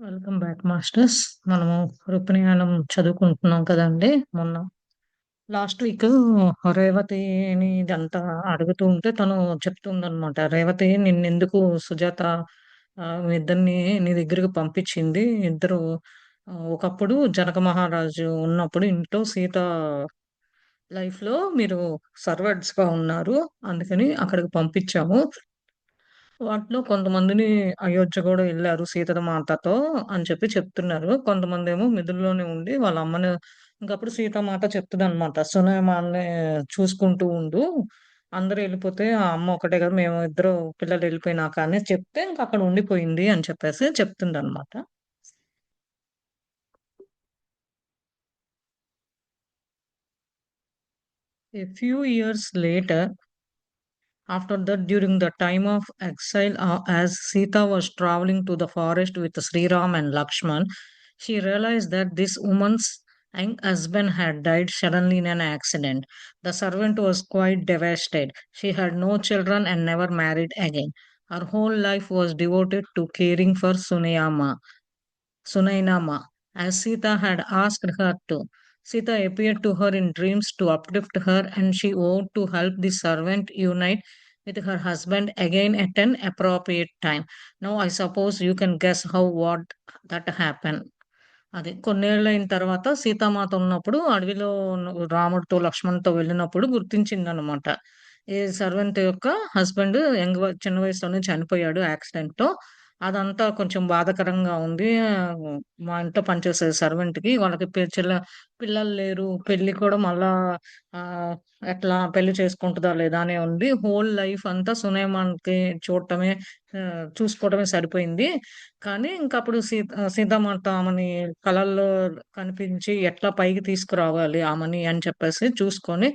Welcome back masters. మనము రుక్మిణియానం చదువుకుంటున్నాం కదండి. మొన్న లాస్ట్ వీక్ రేవతిని ఇదంతా అడుగుతూ ఉంటే తను చెప్తుందనమాట. రేవతి నిన్నెందుకు సుజాత మీ ఇద్దరిని నీ దగ్గరికి పంపించింది. ఇద్దరు ఒకప్పుడు జనక మహారాజు ఉన్నప్పుడు ఇంట్లో సీత లైఫ్లో మీరు సర్వెంట్స్గా ఉన్నారు. అందుకని అక్కడికి పంపించాము. వాటిలో కొంతమందిని అయోధ్య గూడా ఎళ్లారు సీతమ్మ మాతతో అని చెప్పి చెప్తున్నారు. కొంతమందేమో మిదుల్లోనే ఉండి వాళ్ళ అమ్మని ఇంకప్పుడు సీతామాత చెప్తదనమాట. "సునయమాన్ని చూసుకుంటూ ఉండు. అందరూ ఎళ్ళిపోతే ఆ అమ్మ ఒక్కటే కాదు మేము ఇద్దరు పిల్లలెళ్ళిపోయినాక" అని చెప్తే ఇంకక్కడ ఉండిపోయింది అని చెప్పేసి చెప్తుందనమాట. A few years later, after that, during the time of exile, as Sita was traveling to the forest with Sri Ram and Lakshman, she realized that this woman's young husband had died suddenly in an accident. The servant was quite devastated. She had no children and never married again. Her whole life was devoted to caring for Sunainama, as Sita had asked her to. Sita appeared to her in dreams to uplift her, and she vowed to help the servant unite with her husband again at an appropriate time. Now, I suppose you can guess how what that happened. అది కొన్నేళ్ళయిన తర్వాత సీతామాత ఉన్నప్పుడు అడవిలో రాముడితో, లక్ష్మణ్‌తో వెళ్ళినప్పుడు గుర్తించిందనమాట. ఈ servant యొక్క husband చిన్న వయసులోనే చనిపోయాడు యాక్సిడెంట్‌లో. అదంతా కొంచెం బాధాకరంగా ఉంది. మా ఇంట్లో పనిచేసే సర్వెంట్‌కి వాళ్ళకి పిల్లలు లేరు. పెళ్లి కూడా మళ్ళా ఆహ్, ఎట్లా పెళ్లి చేసుకుంటదా లేదా అనే ఉంది. హోల్ లైఫ్ అంతా సునేమాన్‌కి చూడటమే చూసుకోవడమే సరిపోయింది. కానీ ఇంకప్పుడు సీతామాత ఆమెని కలల్లో కనిపించి ఎట్లా పైకి తీసుకురావాలి ఆమెని అని చెప్పేసి చూసుకొని,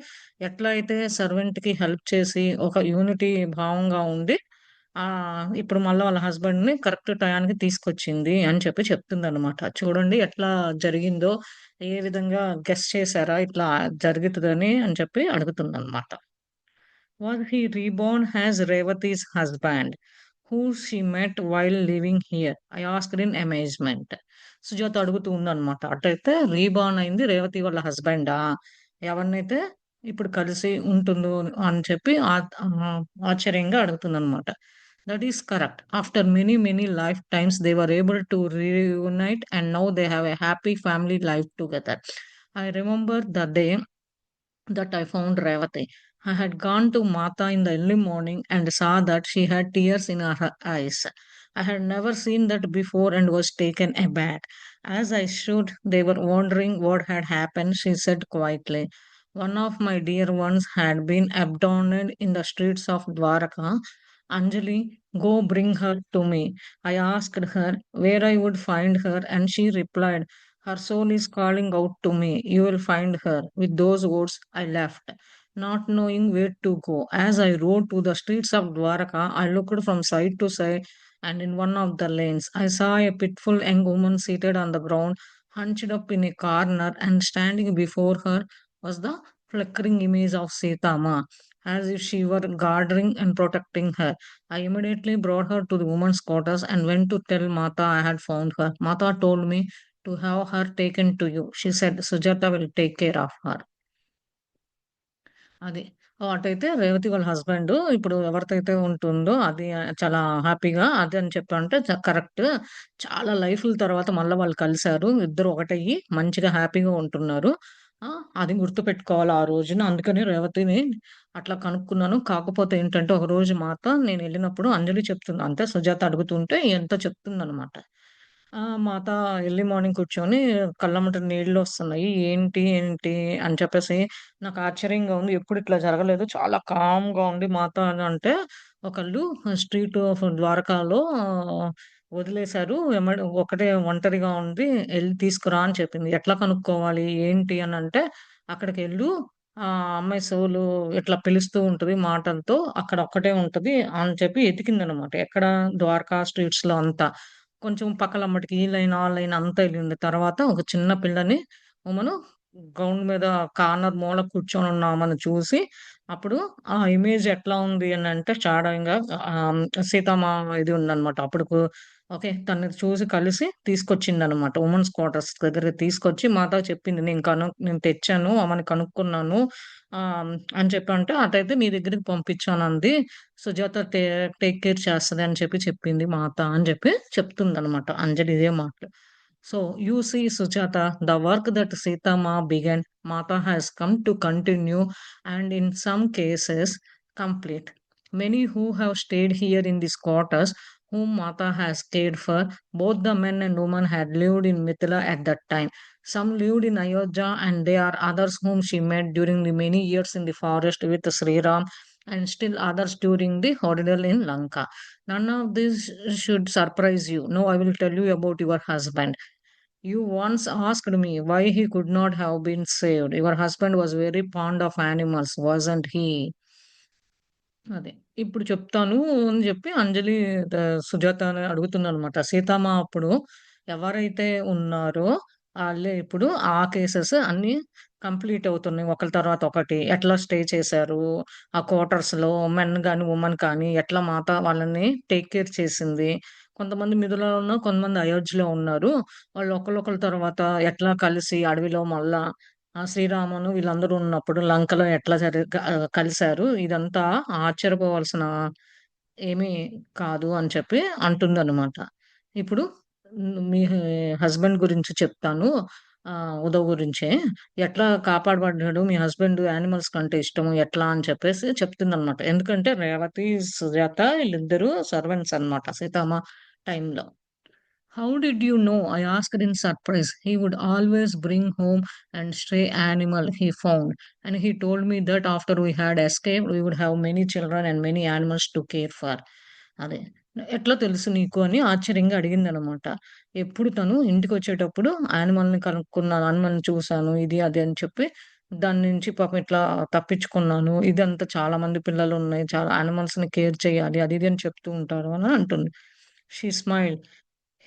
ఎట్లా అయితే సర్వెంట్‌కి హెల్ప్ చేసి ఒక యూనిటీ భావంగా ఉండి ఇప్పుడు మళ్ళా వాళ్ళ హస్బెండ్‌ని కరెక్ట్ టయానికి తీసుకొచ్చింది అని చెప్పి చెప్తుందనమాట. చూడండి ఎట్లా జరిగిందో, ఏ విధంగా గెస్ చేసారా ఇట్లా జరుగుతదని అని చెప్పి అడుగుతుందనమాట. Was he reborn as Revati's husband, who she met while living here? I asked in amazement. Sujatha అడుగుతూ ఉందనమాట. అటైతే రీబార్న్ అయింది రేవతి వాళ్ళ హస్బెండా? ఎవరినైతే ఇప్పుడు కలిసి ఉంటుందో అని చెప్పి ఆశ్చర్యంగా అడుగుతుందనమాట. That is correct. After many, many lifetimes, they were able to reunite and now they have a happy family life together. I remember the day that I found Revati. I had gone to Mata in the early morning and saw that she had tears in her eyes. I had never seen that before and was taken aback. As I stood, they were wondering what had happened. She said quietly, "One of my dear ones had been abandoned in the streets of Dwaraka. Anjali, go bring her to me." I asked her where I would find her, and she replied, "Her soul is calling out to me. You will find her." With those words, I left, not knowing where to go. As I rode to the streets of Dwaraka, I looked from side to side, and in one of the lanes, I saw a pitiful young woman seated on the ground, hunched up in a corner, and standing before her was the flickering image of Sitama, as if she were guarding and protecting her. I immediately brought her to the woman's quarters and went to tell Mata I had found her. Mata told me to have her taken to you. She said Sujata will take care of her. అది. అటైతే రేవతి వాళ్ళ husband ఇప్పుడు ఎవరితో అయితే ఉంటుందో అది చాలా హ్యాపీగా అది అని చెప్పంటే కరెక్ట్. చాలా లైఫ్‌ల తర్వాత మళ్ళా వాళ్ళు కలిసారు. ఇద్దరు ఒకటయ్యి మంచిగా హ్యాపీగా ఉంటున్నారు. ఆ! అది గుర్తుపెట్టుకోవాలి ఆ రోజున. అందుకని రేవతిని అట్లా కనుక్కున్నాను. కాకపోతే ఏంటంటే ఒకరోజు మాత్రం నేనెళ్ళినప్పుడు అంజలి చెప్తుంది. అంటే సుజాత అడుగుతుంటే ఎంతో చెప్తుందనమాట. మాత ఎర్లీ మార్నింగ్ కూర్చొని కళ్ళమ్మట నీళ్లొస్తున్నాయి. ఏంటి? ఏంటి? అని చెప్పేసి నాకు ఆశ్చర్యంగా ఉంది. ఎప్పుడు ఇట్లా జరగలేదు. చాలా కామ్‌గా ఉంది మాత అనంటే, ఒకళ్ళు స్ట్రీట్ ఆఫ్ ద్వారకాలో వదిలేశారు. ఒకటే ఒంటరిగా ఉంది. ఎళ్లి తీసుకురా అని చెప్పింది. ఎట్లా కనుక్కోవాలి? ఏంటి? అనంటే, అక్కడికెళ్ళు అమ్మాయి సోలు ఇట్లా పిలుస్తూ ఉంటది మాటలతో. అక్కడ ఒక్కటే ఉంటది అని చెప్పి ఎతికిందనమాట. ఎక్కడ? ద్వారకా స్ట్రీట్స్‌లో అంతా. కొంచెం పక్కలమ్మటికి ఈ లైన్, ఆ లైన్ అంతా ఎళ్ళింది. తర్వాత ఒక చిన్న పిల్లని ఆమెను గ్రౌండ్ మీద కార్నర్ మూల కూర్చొనున్న ఆమెను చూసి, అప్పుడు ఆ ఇమేజ్ ఎట్లా ఉంది అనంటే షాడోయింగ్‌గా సీతమ్మ ఇది ఉందనమాట. అప్పుడుకు ఓకే. తనని చూసి కలిసి తీసుకొచ్చిందనమాట. వుమెన్స్ క్వార్టర్స్ దగ్గరకి తీసుకొచ్చి మాతో చెప్పింది. నేను తెచ్చాను. ఆమెని కనుక్కున్నాను. అని చెప్పంటే, అటైతే మీ దగ్గరికి పంపించానంది. సుజాత టేక్ కేర్ చేస్తది అని చెప్పింది మాత అని చెప్తుందనమాట. అంజలి ఇదే మాటలు. So, you see Sujata, the work that Sitamma began, Mata has come to continue and in some cases complete. Many who have stayed here in these quarters whom Mata has cared for. Both the men and women had lived in Mithila at that time. Some lived in Ayodhya, and there are others whom she met during the many years in the forest with Sri Ram, and still others during the ordeal in Lanka. None of this should surprise you. Now I will tell you about your husband. You once asked me why he could not have been saved. Your husband was very fond of animals, wasn't he? అదే. ఇప్పుడు చెప్తాను అని జెప్పి అంజలి the సుజాతని అడుగుతుందనమాట. Seethamma అప్పుడు ఎవరైతే ఉన్నారో ఆళ్ళే ఇప్పుడు ఆ కేసెస్ అన్నీ కంప్లీట్ అవుతున్నాయి. ఒకళ్ళ తర్వాత ఒకటి. ఎట్లా స్టే చేశారు, ఆ క్వార్టర్స్‌లో మెన్ గాని, వుమెన్ కానీ ఎట్లా మాత వాళ్ళని టేక్ కేర్ చేసింది. కొంతమంది మిథులలో ఉన్నారు, కొంతమంది అయోధ్యలో ఉన్నారు. వాళ్ళు ఒకళ్ళొకళ్ళ తర్వాత ఎట్లా కలిసి అడవిలో మళ్ళా శ్రీరామును వీళ్ళందరూ ఉన్నప్పుడు లంకలో ఎట్లా కలిసారు. ఇదంతా ఆశ్చర్యపోవాల్సిన ఏమీ కాదు అని అంటుందనమాట. ఇప్పుడు మీ హస్బెండ్ గురించి చెప్తాను. ఉదవ్ గురించే. ఎట్లా కాపాడబడ్డాడు మీ హస్బెండ్ యానిమల్స్ కంటే ఇష్టము ఎట్లా అని చెప్తుందనమాట. ఎందుకంటే రేవతి, సుజాత వీళ్ళిద్దరూ సర్వెంట్స్ అనమాట సీతమ్మ టైంలో. How did you know? I asked in surprise. He would always bring home and stray animal he found. And he told me that after we had escaped, we would have many children and many animals to care for. అదే. ఎట్లా తెలుసు నీకు అని ఆశ్చర్యంగా అడిగిందనమాట. ఎప్పుడు తను ఇంటికొచ్చేటప్పుడు యానిమల్‌ని చూసాను. ఇది, అది అని దాని నుంచి పాపం ఇట్లా తప్పించుకున్నాను. ఇదంతా చాలా మంది పిల్లలున్నాయి. చాలా యానిమల్స్‌ని కేర్ చేయాలి. అది, ఇది అని చెప్తూ ఉంటారు అని అంటుంది. She smiled.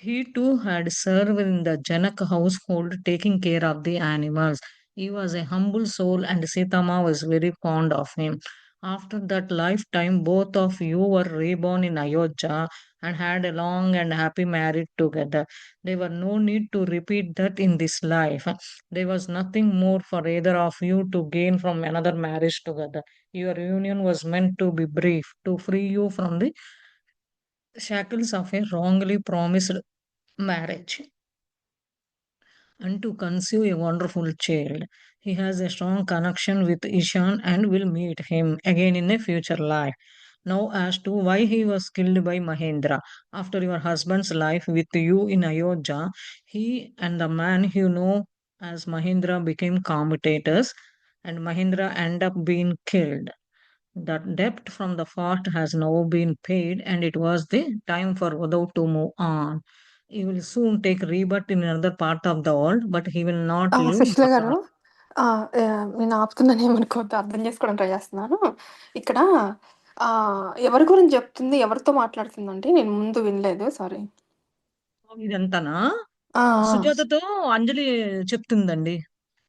He too had served in the Janak household taking care of the animals. He was a humble soul and Sitama was very fond of him. After that lifetime, both of you were reborn in Ayodhya and had a long and happy marriage together. There was no need to repeat that in this life. There was nothing more for either of you to gain from another marriage together. Your union was meant to be brief, to free you from the shackles of a wrongly promised marriage and to conceive a wonderful child. He has a strong connection with Ishan and will meet him again in a future life. Now, as to why he was killed by Mahendra after your husband's life with you in Ayodhya, he and the man you know as Mahendra became commentators and Mahendra ended up being killed. The debt from the fast has now been paid, and it was the time for Uddhav to move on. He will soon take rebirth in another part of the world, but he will not live in Sushila garu Bharat. నేను ఆపుతున్నానేమనుకోవద్దు. అర్థం చేసుకోవడం try చేస్తున్నాను. ఇక్కడ ఎవరి గురించి చెప్తుంది? ఎవరితో మాట్లాడుతుందండి? నేను ముందు వినలేదు. సారీ. ఇదంతానా? ఆ! ఆ! సుజాతతో అంజలి చెప్తుందండి.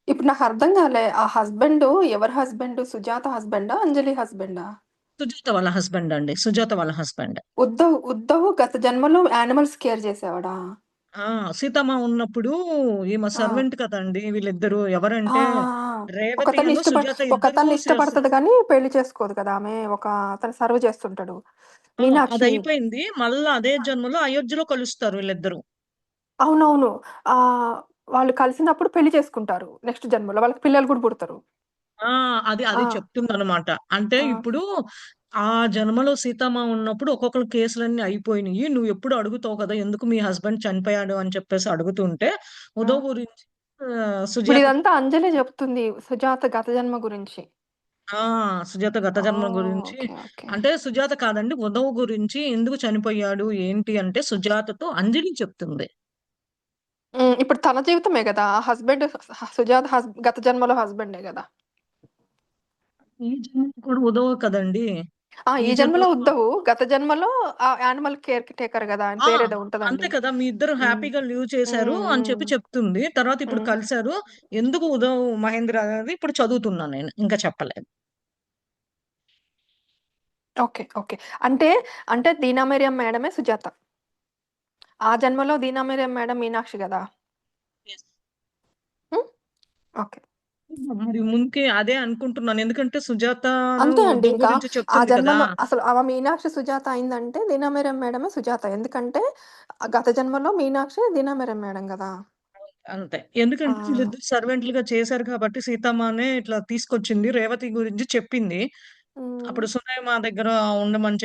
ఇప్పుడు నాకు అర్థం కాలే. ఆ హస్బెండు ఎవరి హస్బెండు? సుజాత హస్బెండా? అంజలి హస్బెండా? సుజాత వాళ్ళ హస్బెండ్ అండి. సుజాత వాళ్ళ హస్బెండ్. ఉద్ధవ్ గత జన్మలో యానిమల్స్ కేర్ చేసేవాడా? ఆ! సీతమ్మ ఉన్నప్పుడు ఈమె ఆ! సర్వెంట్ కదండీ! వీళ్ళిద్దరూ ఆ! ఎవరంటే ఆ! రేవతి సుజాత ఇద్దరూ ఒకతన్ని ఇష్టపడతది గానీ పెళ్లి చేసుకోదు కదా! ఆమె అతను సర్వ్ చేస్తుంటాడు. మీనాక్షి. అదయిపోయింది. మళ్ళా అదే జన్మలో అయోధ్యలో కలుస్తారు వీళ్ళిద్దరూ. అవునవును. వాళ్ళు కలిసినప్పుడు పెళ్లి చేసుకుంటారు. నెక్స్ట్ జన్మలో. వాళ్ళకి పిల్లలు గూడా పుడతారు. ఆ! అది ఆ! చెప్తుందనమాట. అంటే ఆ! ఇప్పుడు ఆ జన్మలో సీతమ్మ ఉన్నప్పుడు ఒక్కొక్కళ్ళ కేసులన్నీ అయిపోయినియి. నువ్వెప్పుడు అడుగుతావు కదా! ఎందుకు మీ హస్బెండ్ చనిపోయాడు అని అడుగుతుంటే ఆ! ఉదవ్ గురించి ఇప్పుడు సుజాత ఇదంతా అంజలే చెప్తుంది. సుజాత గత జన్మ గురించి. ఆ! సుజాత గత జన్మ ఓహ్! గురించి ఓకే. ఓకే. అంటే సుజాత కాదండి. ఉదవ్ గురించి ఎందుకు చనిపోయాడు ఏంటి అంటే సుజాతతో అంజలి చెప్తుంది. ఇప్పుడు తన జీవితమే గదా! ఆ హస్బెండ్ సుజాత గత జన్మలో హస్బెండే గదా! ఈ జన్మలో కూడా ఉదవ్ కదండీ! ఈ ఈ జన్మలో జన్మలో ఉద్ధవు. గత జన్మలో యానిమల్ కేర్ టేకర్ గదా! ఆయన ఆ! పేరేదో అంతే ఉంటదండి. కదా! మీ ఇద్దరు హ్మ్. హ్యాపీగా లీవ్ చేశారు హ్మ్. అని హ్మ్. చెప్తుంది. తర్వాత ఇప్పుడు హ్మ్. కలిసారు. ఎందుకు ఉదవ్, మహేంద్ర అనేది ఇప్పుడు చదువుతున్నా నేను. ఇంకా చెప్పలేదు. ఓకే. ఓకే. అంటే, దీనా మేరియమ్ మేడమే సుజాత. ఆ జన్మలో 'దీనా మేడం' మీనాక్షి గదా! యెస్. హ్మ్. ఓకే. మరి ముందుకే అదే అనుకుంటున్నాను. ఎందుకంటే సుజాతను అంతే అండి ఉద్యోగం ఇంకా. గురించి ఆ చెప్తుంది కదా! జన్మలో అసలు ఆమె మీనాక్షి సుజాత అయిందంటే 'దీనా మేడమే' సుజాత. ఎందుకంటే గత జన్మలో మీనాక్షి 'దీనా మేడం' గదా! అంతే. ఆ! ఎందుకంటే వీళ్ళిద్దరు సర్వెంట్‌లుగా చేశారు కాబట్టి సీతమ్మనే ఇట్లా తీసుకొచ్చింది. రేవతి గురించి చెప్పింది. హ్మ్. అప్పుడు సునయన మా దగ్గర ఉండమని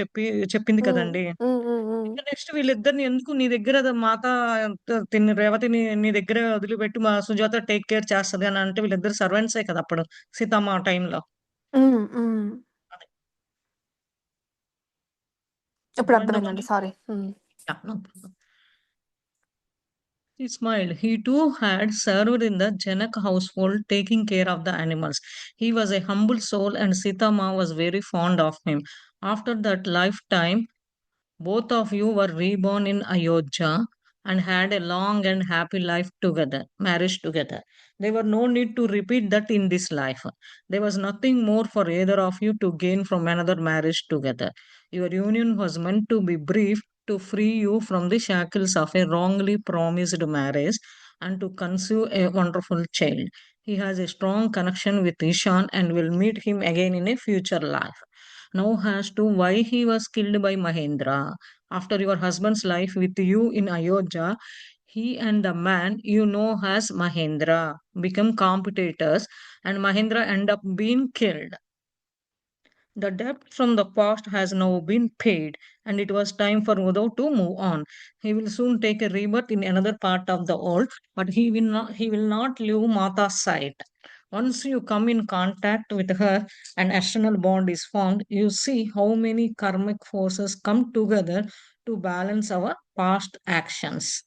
చెప్పింది హ్మ్. కదండీ! హ్మ్. హ్మ్. హ్మ్. ఇంక నెక్స్ట్ వీళ్ళిద్దరిని ఎందుకు నీ దగ్గర మాత రేవతిని నీ దగ్గరే వదిలిపెట్టి మా సుజాత టేక్ కేర్ చేస్తది అని అంటే వీళ్ళిద్దరు సర్వెంట్సే కదా! అప్పుడు సీతమ్మ టైంలో. హ్మ్. హ్మ్. అదే. ఇప్పుడు అండ్ అర్థమైందండి. Sorry. Hmm. No problem. He smiled. He too had served in the Janak household, taking care of the animals. He was a humble soul, and Sitama was very fond of him. After that lifetime, both of you were reborn in Ayodhya and had a long and happy life together, marriage together. There were no need to repeat that in this life. There was nothing more for either of you to gain from another marriage together. Your union was meant to be brief, to free you from the shackles of a wrongly promised marriage and to conceive a wonderful child. He has a strong connection with Ishan and will meet him again in a future life. Now as to why he was killed by Mahendra. After your husband's life with you in Ayodhya, he and the man you know as Mahendra become competitors and Mahendra end up being killed. The debt from the past has now been paid, and it was time for Uddhav to move on. He will soon take a rebirth in another part of the world, but he will not leave Mata's sight. Once you come in contact with her, an external bond is formed. You see how many karmic forces come together to balance our past actions.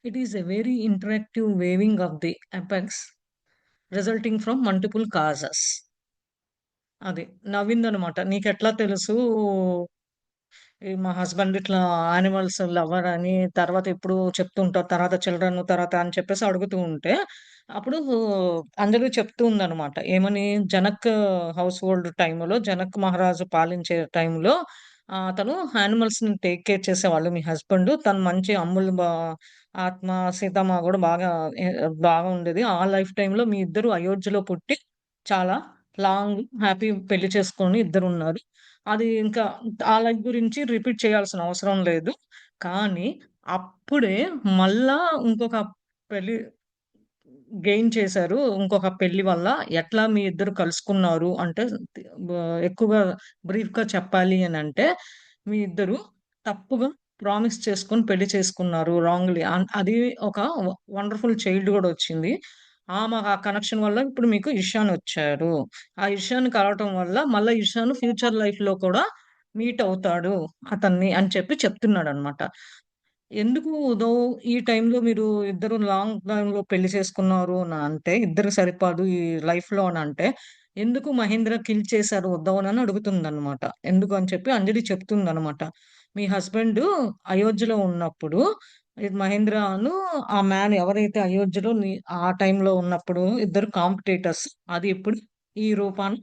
It is a very interactive waving of the apex resulting from multiple causes. అది. నవ్విందనమాట. "నీకెట్లా తెలుసు మా husband ఇట్లా animals lover అని తర్వాత ఎప్పుడు చెప్తుంటారు. తర్వాత చిల్డ్రన్ తర్వాత అని చెప్పేసి అడుగుతూ ఉంటే, అప్పుడు అంజలి చెప్తూ ఉందనమాట. ఏమని జనక్ హౌస్ హోల్డ్ టైమ్‌లో జనక్ మహారాజు పాలించే టైంలో తను యానిమల్స్‌ని టేక్ కేర్ చేసేవాళ్ళు మీ హస్బెండ్. తను మంచి ఆత్మ సీతమ్మ గూడా బాగా ఉండేది. ఆ లైఫ్ టైమ్‌లో మీ ఇద్దరు అయోధ్యలో పుట్టి చాలా లాంగ్ హ్యాపీ పెళ్లి చేసుకొని ఇద్దరున్నారు. అది ఇంకా ఆ లైఫ్ గురించి రిపీట్ చేయాల్సిన అవసరం లేదు. కానీ అప్పుడే మళ్ళా ఇంకొక పెళ్లి గెయిన్ చేశారు. ఇంకొక పెళ్లి వల్ల ఎట్లా మీ ఇద్దరు కలుసుకున్నారు అంటే బ ఎక్కువగా బ్రీఫ్‌గా చెప్పాలి అనంటే, మీ ఇద్దరు తప్పుగా ప్రామిస్ చేసుకొని పెళ్లి చేసుకున్నారు రాంగ్‌లీ. అది ఒక వండర్‌ఫుల్ చైల్డ్ గూడా వచ్చింది. ఆమె ఆ కనెక్షన్ వల్ల ఇప్పుడు మీకు ఇషాన్ వచ్చారు. ఆ ఇషాన్ కలవటం వల్ల మళ్ళా ఇషాన్ ఫ్యూచర్ లైఫ్‌లో కూడా మీట్ అవుతాడు అతన్ని అని చెప్తున్నాడన్నమాట. ఎందుకు దో ఈ టైంలో మీరు ఇద్దరు లాంగ్ టైమ్‌లో పెళ్లి చేసుకున్నారు అంటే, ఇద్దరు సరిపాదు ఈ లైఫ్‌లో అనంటే, ఎందుకు మహేంద్ర కిల్ చేశారు ఉద్ధవ్‌నని అడుగుతుందనమాట. ఎందుకు అని చెప్పి అంజలి చెప్తుందనమాట. మీ హస్బెండు అయోధ్యలో ఉన్నప్పుడు మహేంద్రను ఆ మ్యాన్ ఎవరైతే అయోధ్యలో ఆ టైంలో ఉన్నప్పుడు ఇద్దరు కాంపిటీటర్స్. అది ఇప్పుడు ఈ రూపాన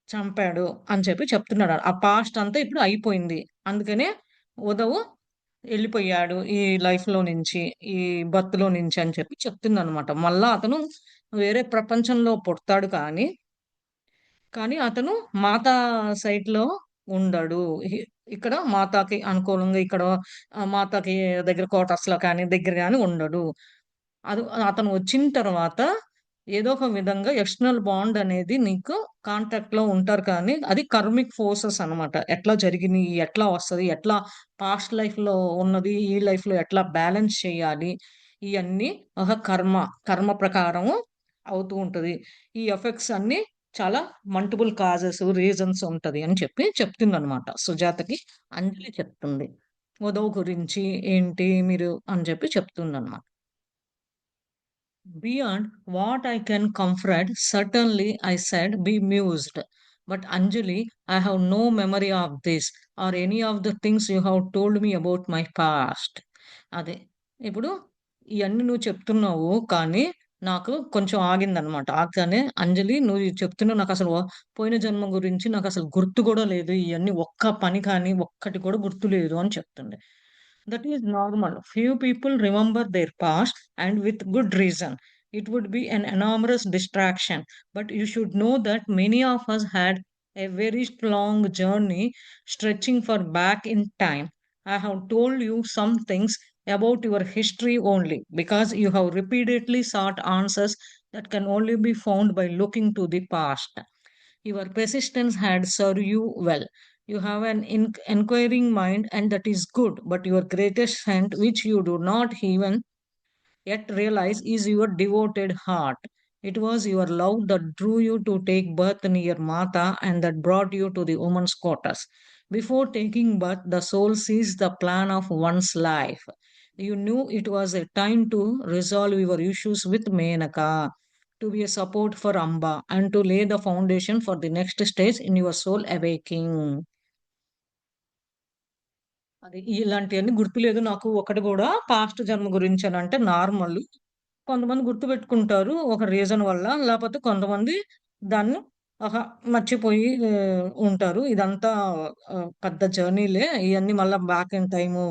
చంపాడు అని చెప్పి చెప్తున్నాడు. ఆ పాస్ట్ అంతా ఇప్పుడు అయిపోయింది. అందుకనే ఉదవ్ ఎళ్ళిపోయాడు ఈ లైఫ్‌లో నుంచి, ఈ బర్త్‌లో నుంచి అని చెప్పి చెప్తుందనమాట. మళ్ళా అతను వేరే ప్రపంచంలో పుడతాడు కానీ అతను మాతా సైట్‌లో ఉండడు. ఇక్కడ మాతాకి అనుకూలంగా ఇక్కడ మాతాకి దగ్గర క్వార్టర్స్‌లో కానీ, దగ్గర గాని ఉండడు. అది అతను వచ్చిన తర్వాత ఏదో ఒక విధంగా ఎక్స్టర్నల్ బాండ్ అనేది నీకు కాంటాక్ట్‌లో ఉంటారు కానీ, అది కర్మిక్ ఫోర్సెస్ అనమాట. ఎట్లా జరిగినియి, ఎట్లా వస్తది, ఎట్లా పాస్ట్ లైఫ్‌లో ఉన్నది, ఈ లైఫ్‌లో ఎట్లా బ్యాలెన్స్ చేయాలి, ఇయన్నీ ఒక కర్మ ప్రకారం అవుతూ ఉంటది. ఈ ఎఫెక్ట్స్ అన్నీ చాలా మల్టిపుల్ కాజెస్, రీజన్స్ ఉంటది అని చెప్తుందనమాట. సుజాతకి అంజలి చెప్తుంది. ఉదవ్ గురించి ఏంటి మీరు అని చెప్తుందనమాట. Beyond what I can comfort, certainly I said, be mused. But Anjali, I have no memory of this or any of the things you have told me about my past. అదే. ఇప్పుడు ఇయన్నీ నువ్వు చెప్తున్నావు కానీ, నాకు కొంచెం ఆగిందనమాట. ఆగగానే అంజలి నువ్వు ఇది చెప్తున్నావు నాకసలు పోయిన జన్మ గురించి నాకసలు గుర్తు గూడా లేదు. ఇయన్నీ ఒక్క పని కానీ, ఒక్కటి కూడా గుర్తులేదు అని చెప్తుంది. That is normal. Few people remember their past and with good reason. It would be an enormous distraction. But you should know that many of us had a very long journey stretching for back in time. I have told you some things about your history only because you have repeatedly sought answers that can only be found by looking to the past. Your persistence had served you well. You have an inquiring mind, and that is good. But your greatest strength, which you do not even yet realize, is your devoted heart. It was your love that drew you to take birth near Mata and that brought you to the woman's quarters. Before taking birth, the soul sees the plan of one's life. You knew it was a time to resolve your issues with Menaka, to be a support for Amba, and to lay the foundation for the next stage in your soul awakening. అది ఇలాంటివన్నీ గుర్తులేదు నాకు ఒకటి కూడా past జన్మ గురించి అని అంటే నార్మల్. కొంతమంది గుర్తుపెట్టుకుంటారు ఒక రీజన్ వల్ల. లేపోతే కొంతమంది దాన్ని ఆహా! మర్చిపోయి ఉంటారు. ఇదంతా పెద్ద జర్నీలే. ఇయన్నీ మళ్ళా బ్యాక్ ఇన్ టైము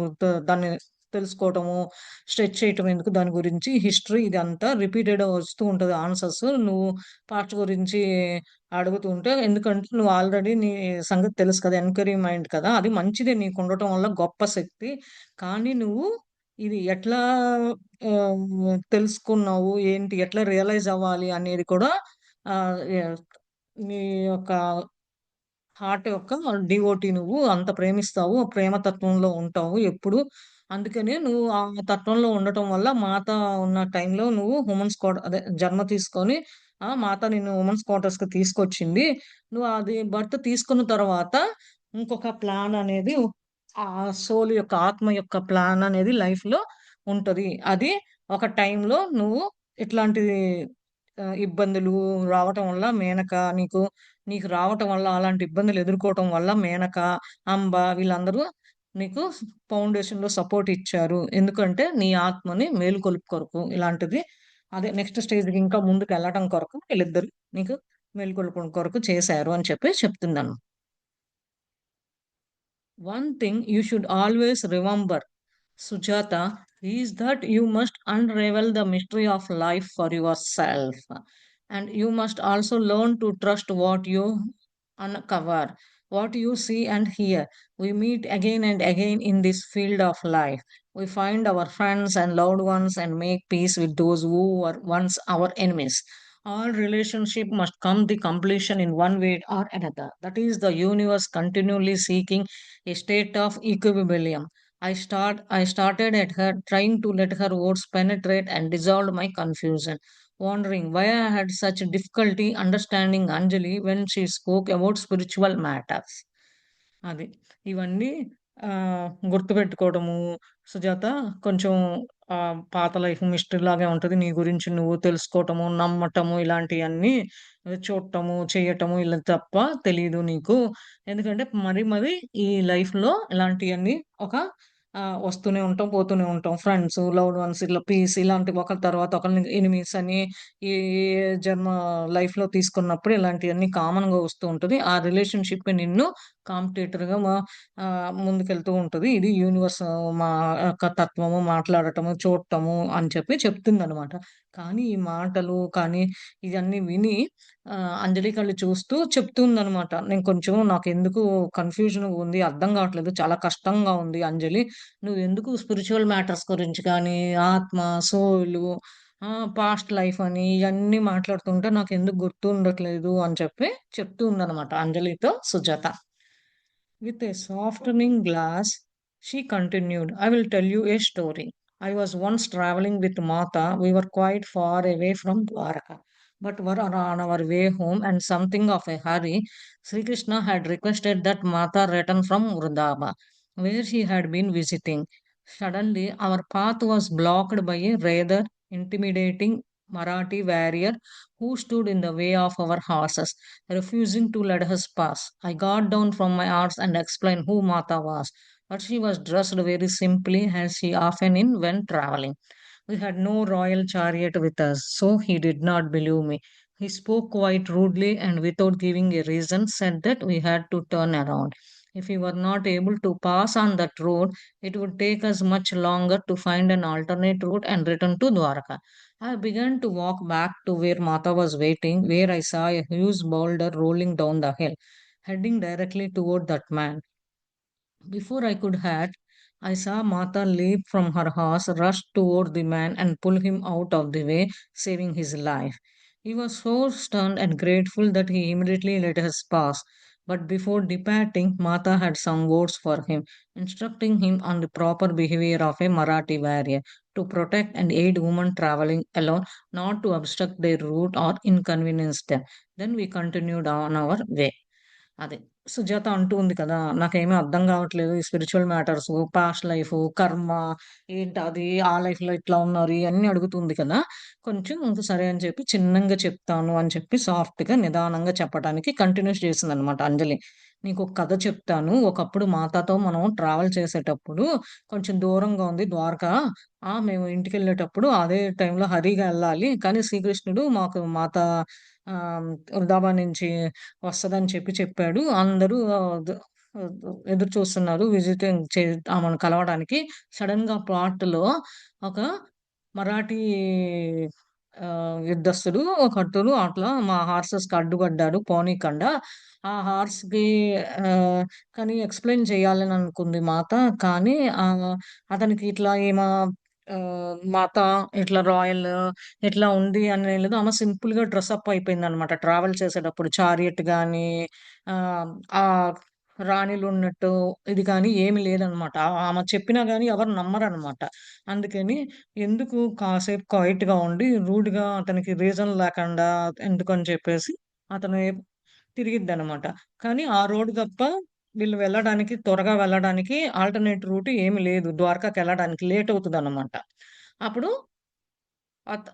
దాన్ని తెలుసుకోవటము, స్ట్రెచ్ చేయటం ఎందుకు దాని గురించి హిస్టరీ ఇదంతా రిపీటెడ్‌గా వస్తూ ఉంటది ఆన్సర్స్. నువ్వు పాస్ట్ గురించి అడుగుతూ ఉంటే ఎందుకంటే నువ్వు ఆల్రెడీ నీ సంగతి తెలుసు కదా! ఎన్‌క్వైరీ మైండ్ కదా! అది మంచిదే నీకుండటం వల్ల గొప్ప శక్తి. కానీ నువ్వు ఇది ఎట్లా తెలుసుకున్నావు? ఏంటి? ఎట్లా రియలైజ్ అవ్వాలి అనేది కూడా ఆహ్, య నీ యొక్క హార్ట్ యొక్క డివోటీ నువ్వు. అంత ప్రేమిస్తావు. ప్రేమ తత్వంలో ఉంటావు ఎప్పుడు. అందుకనే నువ్వు ఆ తత్వంలో ఉండటం వల్ల మాత ఉన్న టైంలో నువ్వు వుమెన్స్ అదే జన్మ తీసుకొని మాత నిన్ను వుమెన్స్ క్వార్టర్స్‌కి తీసుకొచ్చింది. నువ్వు అది బర్త్ తీసుకున్న తర్వాత ఇంకొక ప్లాన్ అనేది ఆ సోల్ యొక్క ఆత్మ యొక్క ప్లాన్ అనేది లైఫ్‌లో ఉంటది. అది ఒక టైంలో నువ్వు ఇట్లాంటి ఇబ్బందులు రావటం వల్ల మేనక నీకు రావటం వల్ల అలాంటి ఇబ్బందులు ఎదుర్కోవటం వల్ల మేనక, అంబ వీళ్ళందరూ నీకు ఫౌండేషన్‌లో సపోర్ట్ ఇచ్చారు. ఎందుకంటే నీ ఆత్మని మేలుకొలుపు కొరకు ఇలాంటిది అదే నెక్స్ట్ స్టేజ్‌కి ఇంకా ముందుకెళ్ళటం కొరకు వీళ్ళిద్దరు నీకు మేలుకొలుపు కొరకు చేశారు అని చెప్పి చెప్తుందను. One thing you should always remember, Sujata, is that you must unravel the mystery of life for yourself. And you must also learn to trust what you uncover, what you see and hear. We meet again and again in this field of life. We find our friends and loved ones and make peace with those who were once our enemies. All relationship must come the completion in one way or another. That is the universe continually seeking a state of equilibrium. I started at her, trying to let her words penetrate and dissolve my confusion, wondering why I had such difficulty understanding Anjali when she spoke about spiritual matters. అది. ఇవన్నీ గుర్తుపెట్టుకోవడము సుజాత కొంచెం పాత life మిస్టరీలాగే ఉంటది. నీ గురించి నువ్వు తెలుసుకోవటము, నమ్మటము ఇలాంటియన్నీ చూడటము, చేయటము ఇలా తప్ప తెలీదు నీకు. ఎందుకంటే మరి మరి ఈ లైఫ్‌లో ఇలాంటియన్నీ ఒక వస్తూనే ఉంటాం, పోతూనే ఉంటాం. ఫ్రెండ్స్, లవ్డ్ వన్స్ ఇట్లా పీస్ ఇలాంటివి ఒకరి తర్వాత ఒకరిని ఎనిమీస్ అని ఈ జన్మ లైఫ్‌లో తీసుకున్నప్పుడు ఇలాంటియన్నీ కామన్‌గా వస్తూ ఉంటది. ఆ రిలేషన్‌షిప్పే నిన్ను కాంపిటీటర్‌గా ముందుకెళ్తూ ఉంటది. ఇది యూనివర్స్ మా యొక్క తత్వము, మాట్లాడటము, చూడటము అని చెప్పి చెప్తుందనమాట. కానీ ఈ మాటలు కానీ ఇవన్నీ విని అంజలి కళ్ళు చూస్తూ చెప్తుందనమాట. నేను కొంచెం నాకెందుకు కన్‌ఫ్యూజన్‌గా ఉంది. అర్థం కావట్లేదు. చాలా కష్టంగా ఉంది అంజలి. నువ్వెందుకు స్పిరిచ్యువల్ మ్యాటర్స్ గురించి కానీ, ఆత్మ, సోలు పాస్ట్ లైఫ్ అని ఇయన్నీ మాట్లాడుతుంటే నాకెందుకు గుర్తుండట్లేదు అని చెప్పి చెప్తూ ఉందనమాట అంజలితో Sujatha. With a softening glass, she continued, I will tell you a story. I was once traveling with Mata. We were quite far away from Dwaraka, but were on our way home and something of a hurry. Sri Krishna had requested that Mata return from Vrindavan, where she had been visiting. Suddenly, our path was blocked by a rather intimidating Marathi warrior who stood in the way of our horses, refusing to let us pass. I got down from my horse and explained who Mata was, but she was dressed very simply as she often in when traveling. We had no royal chariot with us, so he did not believe me. He spoke quite rudely and without giving a reason said that we had to turn around. If we were not able to pass on that road, it would take us much longer to find an alternate route and return to Dwarka. I began to walk back to where Mata was waiting, where I saw a huge boulder rolling down the hill, heading directly toward that man. Before I could hat, I saw Mata leap from her horse, rush toward the man, and pull him out of the way, saving his life. He was so stunned and grateful that he immediately let us pass. But before departing, Mata had some words for him, instructing him on the proper behavior of a Marathi warrior to protect and aid women traveling alone, not to obstruct their route or inconvenience them. Then we continued on our way. అదే. సుజాత అంటూ ఉంది కదా! నాకేమీ అర్థం గావట్లేదు. ఈ spiritual matters, past life, కర్మ ఏంటది, ఆ లైఫ్‌లో ఇట్లా ఉన్నారు ఇయన్నీ అడుగుతుంది కదా! కొంచెం సరే అని చెప్పి చిన్నంగా చెప్తాను అని చెప్పి సాఫ్ట్‌గా నిదానంగా చెప్పటానికి కంటిన్యూస్ చేసిందనమాట అంజలి. నీకొక కథ చెప్తాను. ఒకప్పుడు మాతతో మనం ట్రావెల్ చేసేటప్పుడు కొంచెం దూరంగా ఉంది ద్వారకా. మేము ఇంటికెళ్ళేటప్పుడు అదే టైంలో హరీగా ఎళ్ళాలి. కానీ శ్రీకృష్ణుడు మాకు మాత వృందావనం నుంచి వస్తదని చెప్పాడు. అందరూ ఎదురు చూస్తున్నారు విజిటింగ్ ఆమెను కలవడానికి. సడెన్‌గా ప్లాట్‌లో ఒక మరాఠీ యుద్ధస్తుడు ఒకతను అట్లా మా హార్సెస్‌కి అడ్డుపడ్డాడు పోనీకండా. ఆ హార్స్‌కి కానీ ఎక్స్‌ప్లెయిన్ చేయాలని అనుకుంది మాత. కానీ అతనికి ఇట్లా ఈమె మాత ఇట్లా రాయల్ ఇట్లా ఉంది అని ఏం లేదు. ఆమె సింపుల్‌గా డ్రెసప్ అయిపోయిందనమాట. ట్రావెల్ చేసేటప్పుడు చారియట్ గాని, ఆహ్, ఆహ్, రాణిలున్నట్టు ఇది గాని ఏమి లేదనమాట. ఆమె చెప్పినా గాని ఎవరు నమ్మరనమాట. అందుకని ఎందుకు కాసేపు క్వైట్‌గా ఉండి రూడ్‌గా అతనికి రీజన్ లేకుండా ఎందుకని చెప్పేసి అతను తిరిగిద్దనమాట. కానీ ఆ రోడ్ తప్ప వీళ్ళు వెళ్ళడానికి త్వరగా వెళ్ళడానికి ఆల్టర్‌నేట్ రూట్ ఏమి లేదు. ద్వారకాకెళ్ళడానికి లేట్ అవుతదనమాట. అప్పుడు అత్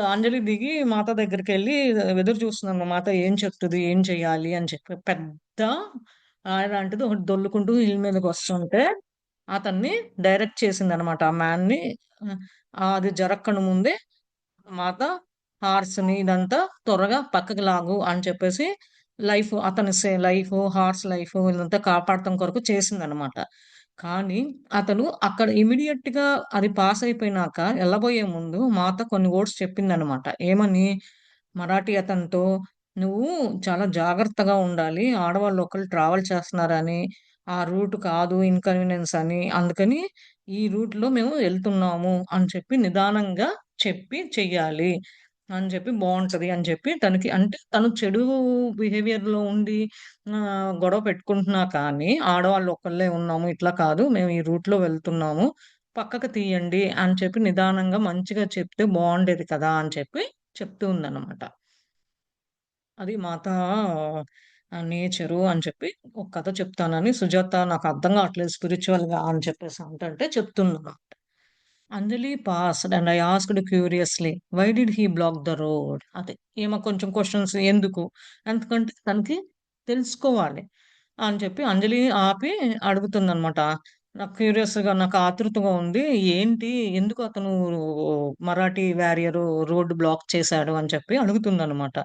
అంజలి దిగి మాత దగ్గరికెళ్ళి ఎదురు చూస్తున్నాను. మాత ఏం చెప్తది? ఏం చెయ్యాలి? అని చెప్పి. పెద్ద అలాంటిది ఒకటి దొర్లుకుంటూ హిల్ మీదకొస్తుంటే, అతన్ని డైరెక్ట్ చేసిందనమాట. ఆ మ్యాన్‌ని ఆహ్, అది జరక్కని ముందే మాత హార్స్‌ని ఇదంతా త్వరగా పక్కకి లాగు అని చెప్పేసి అతని లైఫు, హార్స్ లైఫు ఇదంతా కాపాడటం కొరకు చేసిందనమాట. కానీ అతను అక్కడ ఇమ్మీడియేట్‌గా అది పాస్ అయిపోయినాక ఎళ్ళబోయే ముందు మాత కొన్ని వర్డ్స్ చెప్పిందనమాట. ఏమని? మరాఠీ అతనితో "నువ్వు చాలా జాగ్రత్తగా ఉండాలి. ఆడవాళ్ళు ఒకళ్ళు ట్రావెల్ చేస్తున్నారని, ఆ రూట్ కాదు ఇన్‌కన్వీనియన్స్ అని. అందుకని ఈ రూట్‌లో మేము ఎళ్తున్నాము" అని చెప్పి నిదానంగా చెప్పి చెయ్యాలి. అని చెప్పి బావుంటది అని చెప్పి తనకి అంటే తను చెడు బిహేవియర్‌లో ఉండి గొడవ పెట్టుకుంటున్నా కానీ, ఆడవాళ్ళు ఒక్కళ్ళే ఉన్నాము. ఇట్లా కాదు. మేము ఈ రూట్‌లో వెళ్తున్నాము. పక్కకు తీయండి అని చెప్పి నిదానంగా మంచిగా చెప్తే బావుండేది కదా! అని చెప్పి చెప్తూ ఉందన్నమాట. అది మాతా నేచరు అని చెప్పి ఒక కథ చెప్తానని సుజాత నాకు అర్థం కావట్లేదు స్పిరిచ్యువల్‌గా అని చెప్పేసి అంటంటే చెప్తున్నాను. Anjali paused and I asked curiously why did he block the road? అదే. ఈమె కొంచెం క్వెషన్స్ ఎందుకు? ఎందుకంటే తనకి తెలుసుకోవాలి అని చెప్పి అంజలి ఆపి అడుగుతుందనమాట. నాకు ఆతృతగా ఉంది. ఏంటి? ఎందుకు అతను మరాఠీ వారియరు రోడ్ బ్లాక్ చేశాడు అని చెప్పి అడుగుతుందనమాట.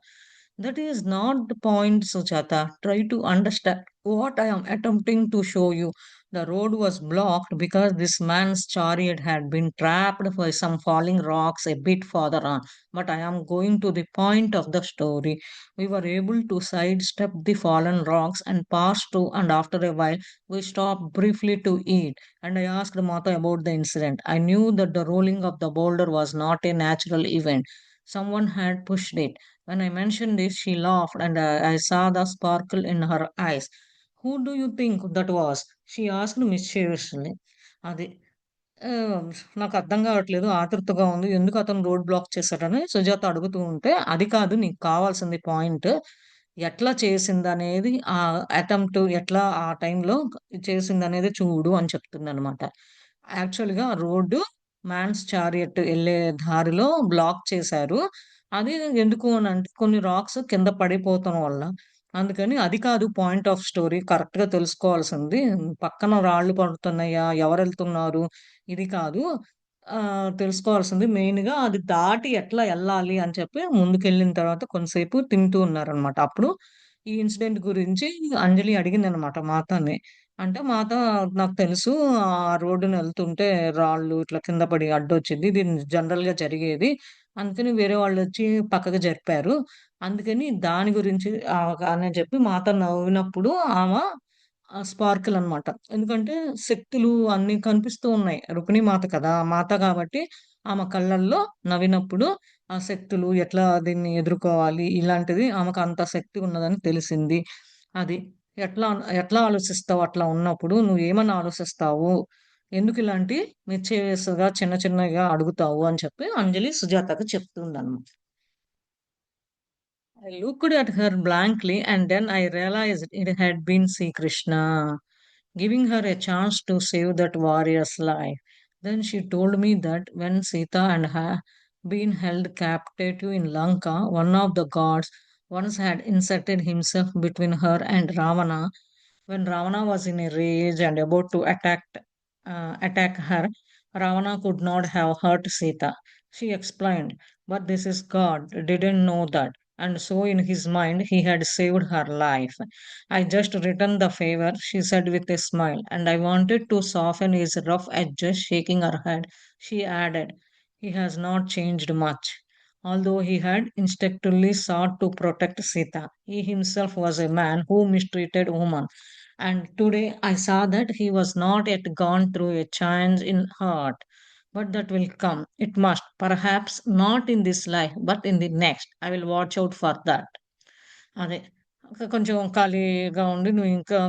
That is not the point Sujata. Try to understand what I am attempting to show you. The road was blocked because this man's chariot had been trapped by some falling rocks a bit farther on. But I am going to the point of the story. We were able to sidestep the fallen rocks and pass through, and after a while, we stopped briefly to eat. And I asked Mata about the incident. I knew that the rolling of the boulder was not a natural event. Someone had pushed it. When I mentioned this, she laughed, and I saw the sparkle in her eyes. Who do you think that was? She asked mischievously. అది. ఆహ్, నాకర్థం గావట్లేదు. ఆతృతగా ఉంది. ఎందుకు అతను road black చేశాడని సుజాత అడుగుతూ ఉంటే, అది కాదు నీకు కావాల్సింది పాయింట్. ఎట్లా చేసిందనేది అటెంప్ట్ ఎట్లా ఆ టైంలో చేసిందనేది చూడు అని చెప్తుందనమాట. యాక్చువల్‌గా రోడ్డు మ్యాన్స్ చారియట్ ఎళ్ళే దారిలో బ్లాక్ చేశారు. అది ఎందుకు అనంటే కొన్ని రాక్స్ కింద పడిపోవటం వల్ల. అందుకని అది కాదు పాయింట్ ఆఫ్ స్టోరీ. కరెక్ట్‌గా తెలుసుకోవాల్సింది. పక్కన రాళ్ళు పడుతున్నాయా? ఎవరెళ్తున్నారు? ఇది కాదు. తెలుసుకోవాల్సింది మెయిన్‌గా అది దాటి ఎట్లా ఎళ్ళాలి అని చెప్పి ముందుకెళ్ళిన తర్వాత కొంతసేపు తింటూ ఉన్నారనమాట. అప్పుడు ఈ ఇన్సిడెంట్ గురించి అంజలి అడిగిందనమాట మాతని. అంటే మాత నాకు తెలుసు ఆ రోడ్డున వెళ్తుంటే రాళ్ళు ఇట్లా కింద పడి అడ్డొచ్చింది. ఇది జనరల్‌గా జరిగేది. అందుకని వేరే వాళ్ళొచ్చి పక్కకు జరిపారు. అందుకని దాని గురించి అని చెప్పి మాత నవ్వినప్పుడు ఆమ స్పార్కిల్ అనమాట. ఎందుకంటే శక్తులు అన్నీ కనిపిస్తూ ఉన్నాయి. రుక్మిణి మాత కదా! మాత కాబట్టి ఆమె కళ్ళల్లో నవ్వినప్పుడు ఆ శక్తులు ఎట్లా దీన్ని ఎదుర్కోవాలి ఇలాంటిది ఆమెకు అంత శక్తి ఉన్నదని తెలిసింది. అది. ఎట్లా ఎట్లా ఆలోచిస్తావు అట్లా ఉన్నప్పుడు? నువ్వేమని ఆలోచిస్తావు? ఎందుకు ఇలాంటి మిస్చీవియస్‌గా చిన్న చిన్నగా అడుగుతావు అని చెప్పి అంజలి సుజాతకి చెప్తుందన్నమాట. I looked at her blankly and then I realized it had been Sri Krishna, giving her a chance to save that warrior's life. Then she told me that when Sita and her been held captive in Lanka, one of the gods once had inserted himself between her and Ravana. When Ravana was in a rage and about to attack her, Ravana could not have hurt Sita. She explained, but this is God didn't know that, and so in his mind he had saved her life. I just returned the favor, she said with a smile, and I wanted to soften his rough edges, shaking her head. She added, he has not changed much. Although he had instinctively sought to protect Sita, he himself was a man who mistreated women. And today I saw that he was not yet gone through a change in heart. But that will come. It must. Perhaps not in this life, but in the next. I will watch out for that. అదే. కొంచెం ఖాళీగా ఉండి నువ్వు ఇంకా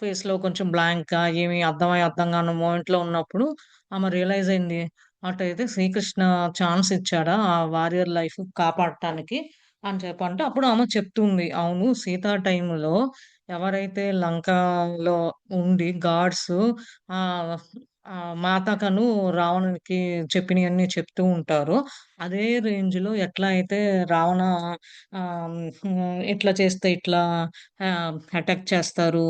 ఫేస్‌లో కొంచెం బ్లాంక్‌గా ఏమి అర్థం కాని మూమెంట్‌లో ఉన్నప్పుడు ఆమె రియలైజ్ అయింది. అటైతే శ్రీకృష్ణ ఛాన్స్ ఇచ్చాడా ఆ వారియర్ లైఫ్ కాపాడటానికి అని చెప్పంటే అప్పుడు ఆమె చెప్తుంది. అవును సీత టైంలో ఎవరైతే లంకలో ఉండి గాడ్స్ ఆహ్, మాతకను రావణునికి చెప్పినయన్నీ చెప్తూ ఉంటారో అదే రేంజ్‌లో ఎట్లా అయితే రావణ ఇట్లా చేస్తే ఇట్లా అటాక్ చేస్తారు.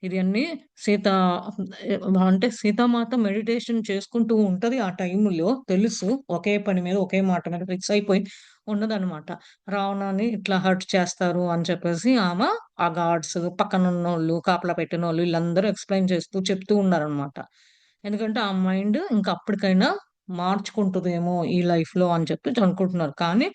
ఇది అన్నీ సీత అంటే సీతామాత మెడిటేషన్ చేసుకుంటూ ఉంటది ఆ టైంలో తెలుసు. ఒకే పని మీద, ఒకే మాట మీద ఫిక్స్ అయిపోయి ఉన్నదనమాట. రావణాని ఇట్లా హర్ట్ చేస్తారు అని చెప్పేసి ఆ గార్డ్స్ పక్కనున్నోళ్ళు, కాపలా పెట్టినోళ్ళు వీళ్ళందరూ ఎక్స్‌ప్లెయిన్ చేస్తూ చెప్తూ ఉన్నారనమాట. ఎందుకంటే ఆ మైండ్ ఇంక అప్పటికైనా మార్చుకుంటదేమో ఈ లైఫ్‌లో అని చెప్పి అనుకుంటున్నారు. కానీ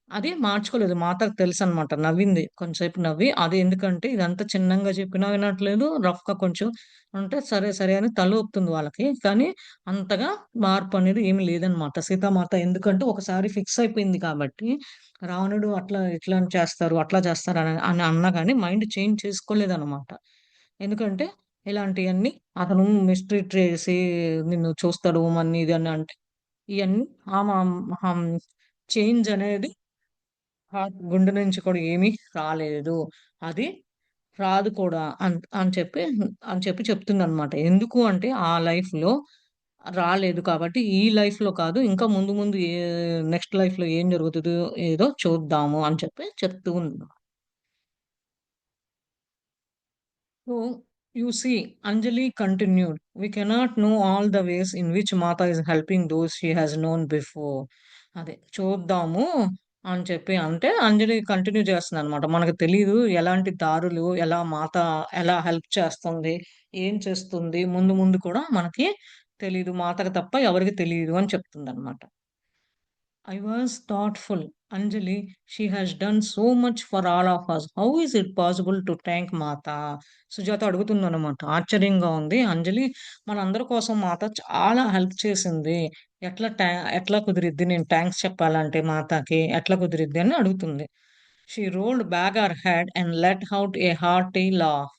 అది మార్చుకోలేదు. మాతకు తెలుసనమాట. నవ్వింది. కొంచెంసేపు నవ్వి అది ఎందుకంటే ఇదంతా చిన్నంగా చెప్పినా వినట్లేదు. రఫ్‌గా కొంచెం అంటే సరే, సరే అని తల ఊపుతుంది వాళ్ళకి. కానీ అంతగా మార్పనేది ఏమి లేదనమాట. సీతామాత ఎందుకంటే ఒకసారి ఫిక్స్ అయిపోయింది కాబట్టి రావణుడు అట్లా ఇట్లా చేస్తారు, అట్లా చేస్తారు అని అన్నా గాని మైండ్ చేంజ్ చేసుకోలేదనమాట. ఎందుకంటే ఇలాంటియన్నీ అతను మిస్‌ట్రీట్ చేసి నిన్ను చూస్తాడు మన్ని ఇది అని అంటే ఇయన్నీ ఆమ హం చేంజ్ అనేది గుండె నుంచి కూడా ఏమీ రాలేదు. అది రాదు కూడా అని చెప్పి చెప్తుందనమాట. ఎందుకు అంటే ఆ లైఫ్‌లో రాలేదు కాబట్టి ఈ లైఫ్‌లో కాదు ఇంకా ముందు ముందు నెక్స్ట్ లైఫ్‌లో ఏం జరుగుతదో ఏదో చూద్దాము అని చెప్పి చెప్తూ ఉంది. So, you see, Anjali continued, we cannot know all the ways in which Mata is helping those she has known before. అదే చూద్దాము అని చెప్పి అంటే అంజలి కంటిన్యూ చేస్తుందనమాట. మనకు తెలీదు ఎలాంటి దారులు, ఎలా హెల్ప్ చేస్తుంది, ఏం చేస్తుంది, ముందు ముందు కూడా మనకి తెలీదు. మాతకు తప్ప ఎవరికీ తెలీదు అని చెప్తుందనమాట. I was thoughtful. Anjali, she has done so much for all of us. How is it possible to thank Mata? Sujatha అడుగుతుందనమాట. ఆశ్చర్యంగా ఉంది. అంజలి మనందరి కోసం మాత చాలా హెల్ప్ చేసింది. ఎట్లా ట్యా ఎట్లా కుదిరిద్ది నేను థాంక్స్ చెప్పాలంటే మాతకి? ఎట్లా కుదిరిద్ది అని అడుగుతుంది. She rolled back her head and let out a hearty laugh.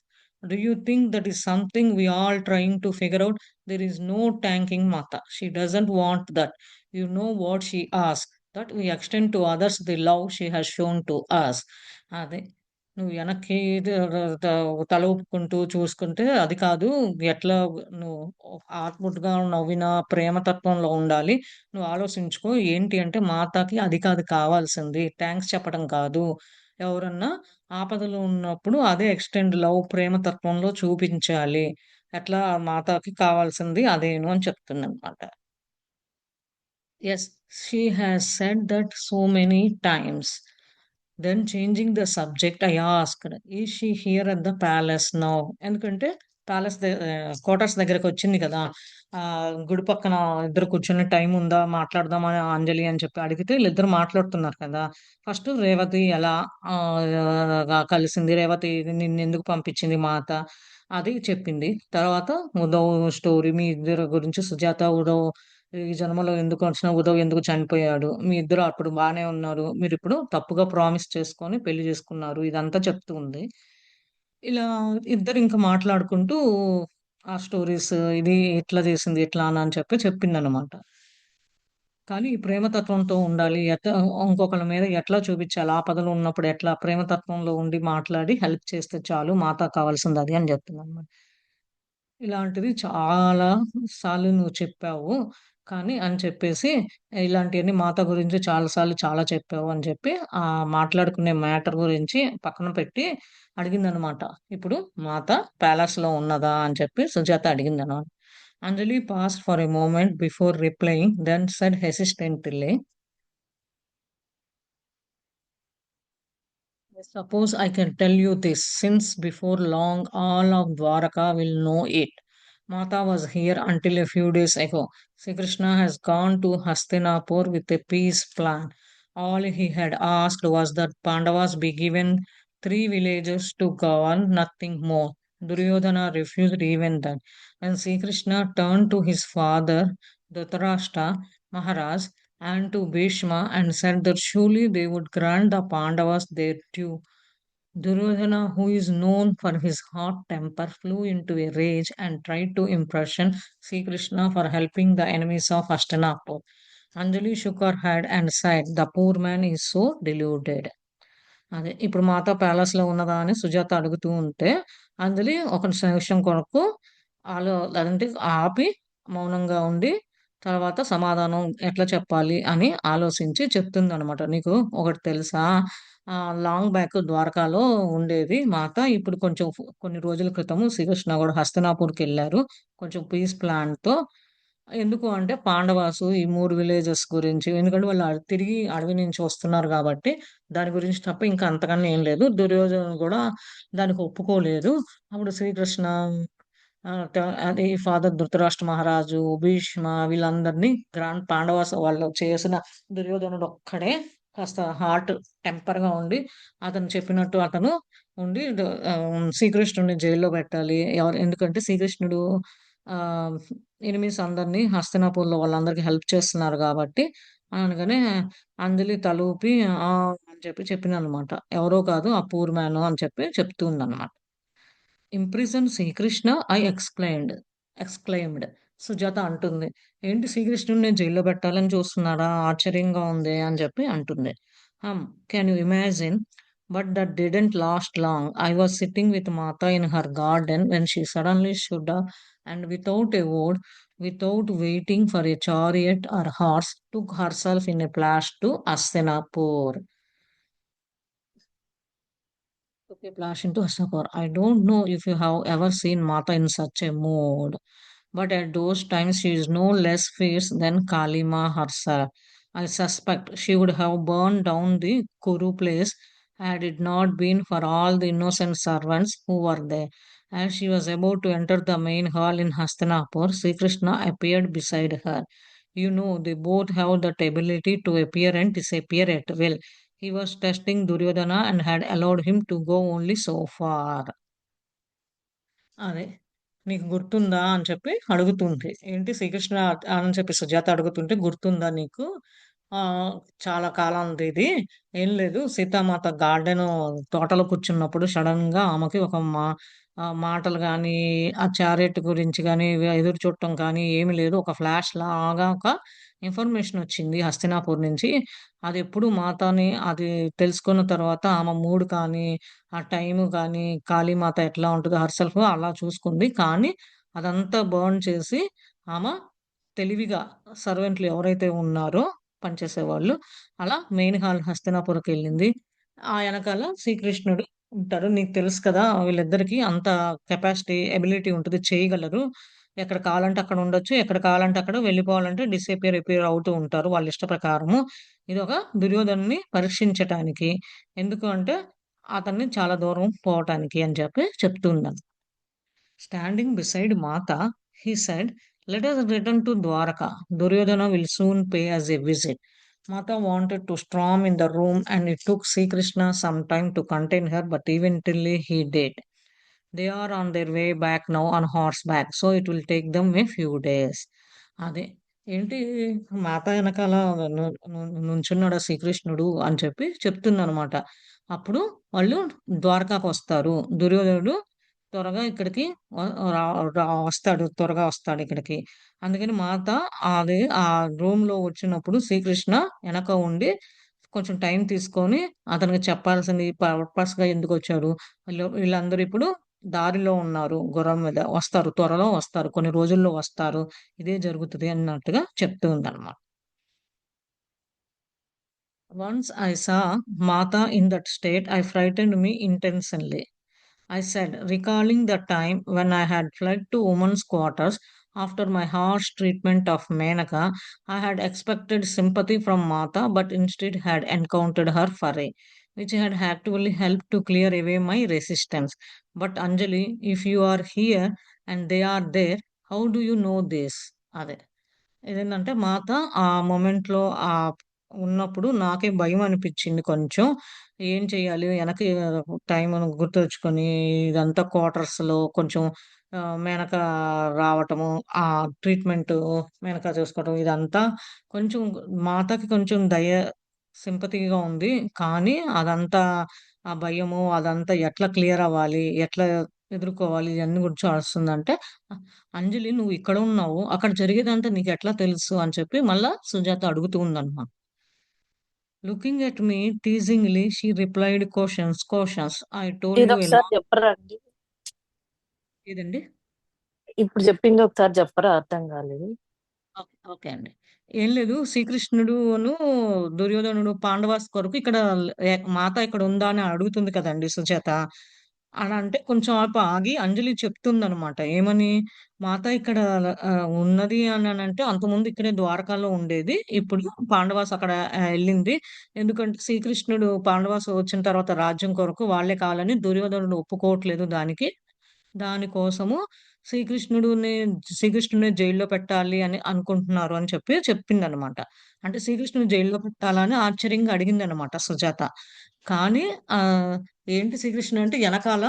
Do you think that is something we all trying to figure out? There is no thanking Mata. She doesn't want that. You know what she asks? That we extend to others the love she has shown to us. అదే. నువ్వు వెనక్కి తల ఊపుకుంటూ చూసుకుంటే అది కాదు. ఎట్లా నువ్వు ఆత్ముడుగా నవ్విన ప్రేమతత్వంలో ఉండాలి. నువ్వు ఆలోచించుకో. ఏంటి అంటే మాతకి అది కాదు కావాల్సింది. థాంక్స్ చెప్పడం కాదు. ఎవరన్నా ఆపదలో ఉన్నప్పుడు అదే ఎక్స్‌టెండ్ లవ్ ప్రేమతత్వంలో చూపించాలి. ఎట్లా మాతకి కావాల్సింది అదేను అని చెప్తుందనమాట. Yes, she has said that so many times. Then changing the subject I asked, is she here at the palace now? ఎందుకంటే ప్యాలెస్ క్వార్టర్స్ దగ్గరకు వచ్చింది కదా. ఆ గుడి పక్కన ఇద్దరు కూర్చొని టైం ఉందా మాట్లాడదామని అంజలి అని చెప్పి అడిగితే వీళ్ళిద్దరు మాట్లాడుతున్నారు కదా. ఫస్ట్ రేవతి ఎలా కలిసింది, రేవతి నిన్ను ఎందుకు పంపించింది మాత, అది చెప్పింది. తర్వాత ఉదవ్ స్టోరీ, మీ ఇద్దరు గురించి, సుజాత ఉదవ్ ఈ జన్మలో ఎందుకు వచ్చిన, ఉదవ్ ఎందుకు చనిపోయాడు, మీ ఇద్దరు అప్పుడు బానే ఉన్నారు, మీరు ఇప్పుడు తప్పుగా ప్రామిస్ చేసుకొని పెళ్లి చేసుకున్నారు, ఇదంతా చెప్తూ ఉంది. ఇలా ఇద్దరు ఇంకా మాట్లాడుకుంటూ ఆ స్టోరీస్, ఇది ఎట్లా చేసింది ఎట్లా అని చెప్పి చెప్పిందనమాట. కానీ ఈ ప్రేమతత్వంతో ఉండాలి, ఎట్లా ఇంకొకళ్ళ మీద ఎట్లా చూపించాలి, ఆపదలో ఉన్నప్పుడు ఎట్లా ప్రేమతత్వంలో ఉండి మాట్లాడి హెల్ప్ చేస్తే చాలు, మాత కావాల్సింది అది అని చెప్తుందన్నమాట. ఇలాంటిది చాలా సార్లు నువ్వు చెప్పావు. కానీ అని చెప్పేసి, ఇలాంటియన్నీ మాత గురించి చాలా సార్లు చాలా చెప్పావు అని చెప్పి, మాట్లాడుకునే మ్యాటర్ గురించి పక్కన పెట్టి అడిగిందనమాట. ఇప్పుడు మాత ప్యాలెస్‌లో ఉన్నదా అని చెప్పి సుజాత అడిగిందనమాట. Anjali paused for a moment before replying, then said hesitantly, suppose I can tell you this, since before long all of Dwaraka will know it. Mata was here until a few days ago. Sri Krishna has gone to Hastinapur with a peace plan. All he had asked was that Pandavas be given 3 villages to govern, nothing more. Duryodhana refused even that. When Sri Krishna turned to his father, Dhritarashtra Maharaj, and to Bhishma and said that surely they would grant the Pandavas their due. Duryodhana, who is known for his hot temper, flew into a rage and tried to impression Sri Krishna for helping the enemies of Hastinapur. Anjali shook her head and said, the poor man is so deluded. అదే ఇప్పుడు మాతా ప్యాలెస్‌లో ఉన్నదా అని సుజాత అడుగుతూ ఉంటే, అంజలి ఒక నిమిషం కొరకు అదేంటి ఆపి మౌనంగా ఉండి, తర్వాత సమాధానం ఎట్లా చెప్పాలి అని ఆలోచించి చెప్తుందనమాట. నీకు ఒకటి తెలుసా? లాంగ్ బ్యాక్ ద్వారకాలో ఉండేది మాత. ఇప్పుడు కొంచెం కొన్ని రోజుల క్రితము శ్రీకృష్ణ గూడా హస్తినాపుర్‌కెళ్లారు. కొంచెం పీస్ ప్లాన్‌తో. ఎందుకు అంటే పాండవాసు ఈ 3 విలేజెస్ గురించి. ఎందుకంటే వాళ్ళు తిరిగి అడవి నుంచి వస్తున్నారు గాబట్టి, దాని గురించి తప్ప ఇంకా అంతకన్నా ఏం లేదు. దుర్యోధనుడు గూడా దానికి ఒప్పుకోలేదు. అప్పుడు శ్రీకృష్ణ అది ఫాదర్ ధృతరాష్ట్ర మహారాజు, భీష్మ వీళ్ళందరినీ పాండవాస్ వాళ్ళు చేసిన, దుర్యోధనుడు ఒక్కడే కాస్త హాట్ టెంపర్‌గా ఉండి, అతను చెప్పినట్టు అతను ఉండి శ్రీకృష్ణుడిని జైల్లో పెట్టాలి. ఎందుకంటే శ్రీకృష్ణుడు ఆహ్, ఎనిమీస్ అందరిని హస్తినాపురంలో వాళ్ళందరికి హెల్ప్ చేస్తున్నారు గాబట్టి, అనగానే అంజలి తలూపి ఆ! అని చెప్పి చెప్పిందనమాట. ఎవరో కాదు ఆ పూర్ మ్యాన్ అని చెప్పి చెప్తూ ఉందనమాట. Imprison Sri Krishna I exclaimed. Sujatha అంటుంది. ఏంటి శ్రీకృష్ణుడిని జైల్లో పెట్టాలని చూస్తున్నాడా? ఆశ్చర్యంగా ఉందే అని చెప్పి అంటుంది. Hmm! Can you imagine? But that didn't last long. I was sitting with Mata in her garden when she suddenly stood up and without a word, without waiting for a chariot or horse, took herself in a flash to Hastinapur. Okay, flash into Asakor. I don't know if you have ever seen Mata in such a mood, but at those times she is no less fierce than Kalima herself. I suspect she would have burned down the Kuru place had it not been for all the innocent servants who were there. As she was about to enter the main hall in Hastinapur, Sri Krishna appeared beside her. You know, they both have that ability to appear and disappear at will. He was testing Duryodhana and had allowed him to go only so far. అదే. నీకు గుర్తుందా అని చెప్పి అడుగుతుంది. ఏంటి శ్రీకృష్ణ అని చెప్పి సుజాత అడుగుతుంటే, గుర్తుందా నీకు? ఆహ్, చాలా కాలంది ఇది. ఏం లేదు, సీతామాత తోటలో కూర్చున్నప్పుడు సడెన్‌గా ఆమెకి ఒక మాటలు గాని, ఆ చారెట్ గురించి గాని, ఎదురు చూడటం కానీ ఏమి లేదు. ఒక ఫ్లాష్ లాగా ఒక ఇన్ఫర్మేషన్ వచ్చింది హస్తినాపుర్ నుంచి. అదెప్పుడు మాతని అది తెలుసుకున్న తర్వాత ఆమె మూడ్ కానీ, ఆ టైము గానీ, కాళీమాత ఎట్లా ఉంటదో హెర్సెల్ఫ్ అలా చూసుకుంది. కానీ అదంతా బర్న్ చేసి ఆమె తెలివిగా సర్వెంట్లు ఎవరైతే ఉన్నారో పనిచేసేవాళ్ళు, అలా మెయిన్ హాల్ హస్తినాపురకెళ్ళింది. ఆ ఎనకాల శ్రీకృష్ణుడు ఉంటారు. నీకు తెలుసు కదా! వీళ్ళిద్దరికీ అంత కెపాసిటీ, ఎబిలిటీ ఉంటది. చేయగలరు. ఎక్కడ కావాలంటే అక్కడ ఉండొచ్చు, ఎక్కడ కావాలంటే అక్కడ వెళ్ళిపోవాలంటే డిసపియర్ అపియర్ అవుతూ ఉంటారు వాళ్ళ ఇష్ట ప్రకారము. ఇది ఒక దుర్యోధనుని పరీక్షించటానికి. ఎందుకు అంటే అతన్ని చాలా దూరం పోవటానికి అని చెప్పి చెప్తున్నాను. Standing beside Mata, he said, "Let us return to Dwarka. Duryodhana will soon pay us a visit." Mata wanted to storm in the room, and it took Sri Krishna some time to contain her, but eventually he did. They are on their way back now on horseback, so it will take them a few days. అదే ఏంటి మాత వెనకాల నుంచున్నాడా శ్రీకృష్ణుడు అని చెప్పి చెప్తుందనమాట. అప్పుడు వాళ్ళు ద్వారకాకు వస్తారు. దుర్యోధనుడు త్వరగా ఇక్కడికి వస్తాడు, త్వరగా వస్తాడు ఇక్కడికి. అందుకని మాత అది ఆ రూమ్ లో వచ్చినప్పుడు శ్రీకృష్ణ వెనక ఉండి కొంచెం టైం తీసుకొని అతనికి చెప్పాల్సింది పర్పస్ గా ఎందుకు వచ్చారు, వీళ్ళందరూ ఇప్పుడు దారిలో ఉన్నారు, గుర్రం మీద వస్తారు, త్వరలో వస్తారు, కొన్ని రోజుల్లో వస్తారు, ఇదే జరుగుతుంది అన్నట్టుగా చెప్తూ ఉందన్నమాట. Once I saw Mata in that state, I frightened me intensely. I said, recalling the time when I had fled to women's quarters after my harsh treatment of Menaka. I had expected sympathy from Mata, but instead had encountered her fury, which had actually helped to clear away my resistance. But Anjali, if you are here and they are there, how do you know this? అదే ఇదేంటంటే మాత ఆ మొమెంట్‌లో ఉన్నప్పుడు నాకే భయం అనిపిచ్చింది కొంచెం. ఏం చేయాలి? వెనక్కి టైమును గుర్తు తెచ్చుకొని ఇదంతా క్వార్టర్స్‌లో కొంచెం మేనక రావటము, ఆ ట్రీట్‌మెంటు మేనక చూసుకోవటం ఇదంతా కొంచెం మాతకి కొంచెం సింపతిగా ఉంది. కానీ అదంతా ఆ భయము అదంతా ఎట్లా క్లియర్ అవ్వాలి? ఎట్లా ఎదుర్కోవాలి? ఇయన్నీ గురించి ఆలోచిస్తుందంటే అంజలి నువ్వు ఇక్కడ ఉన్నావు. అక్కడ జరిగేదంతా నీకెట్లా తెలుసు? అని చెప్పి మళ్ళా సుజాత అడుగుతూ ఉందన్నమాట. Looking at me teasingly she replied questions, questions. I told you a ఇదొకసారి లాట్. చెప్పరా అండి? ఏదండి? ఇప్పుడు చెప్పింది ఒకసారి చెప్పరా? అర్థం కాలేదు. ఓకే. ఓకే అండి. ఏం లేదు శ్రీకృష్ణుడును, దుర్యోధనుడు పాండవాస్ కొరకు ఇక్కడ మాత ఇక్కడ ఉందా అని అడుగుతుంది కదండీ సుజాత. అలా అంటే కొంచెం ఆగి అంజలి చెప్తుందనమాట. ఏమని? మాత ఇక్కడ ఉన్నది అననంటే అంతకుముందు ఇక్కడే ద్వారకాలో ఉండేది. ఇప్పుడు పాండవాస్ అక్కడ ఎళ్ళింది. ఎందుకంటే శ్రీకృష్ణుడు పాండవాస్ వచ్చిన తర్వాత రాజ్యం కొరకు వాళ్ళే కావాలని దుర్యోధనుడు ఒప్పుకోవట్లేదు దానికి. దానికోసము శ్రీకృష్ణుడుని శ్రీకృష్ణుడిని జైల్లో పెట్టాలి అని అనుకుంటున్నారు అని చెప్పి చెప్పిందనమాట. అంటే శ్రీకృష్ణుడిని జైల్లో పెట్టాలా అని ఆశ్చర్యంగా అడిగిందనమాట సుజాత. కానీ ఆహ్, ఏంటి శ్రీకృష్ణుడు అంటే ఎనకాల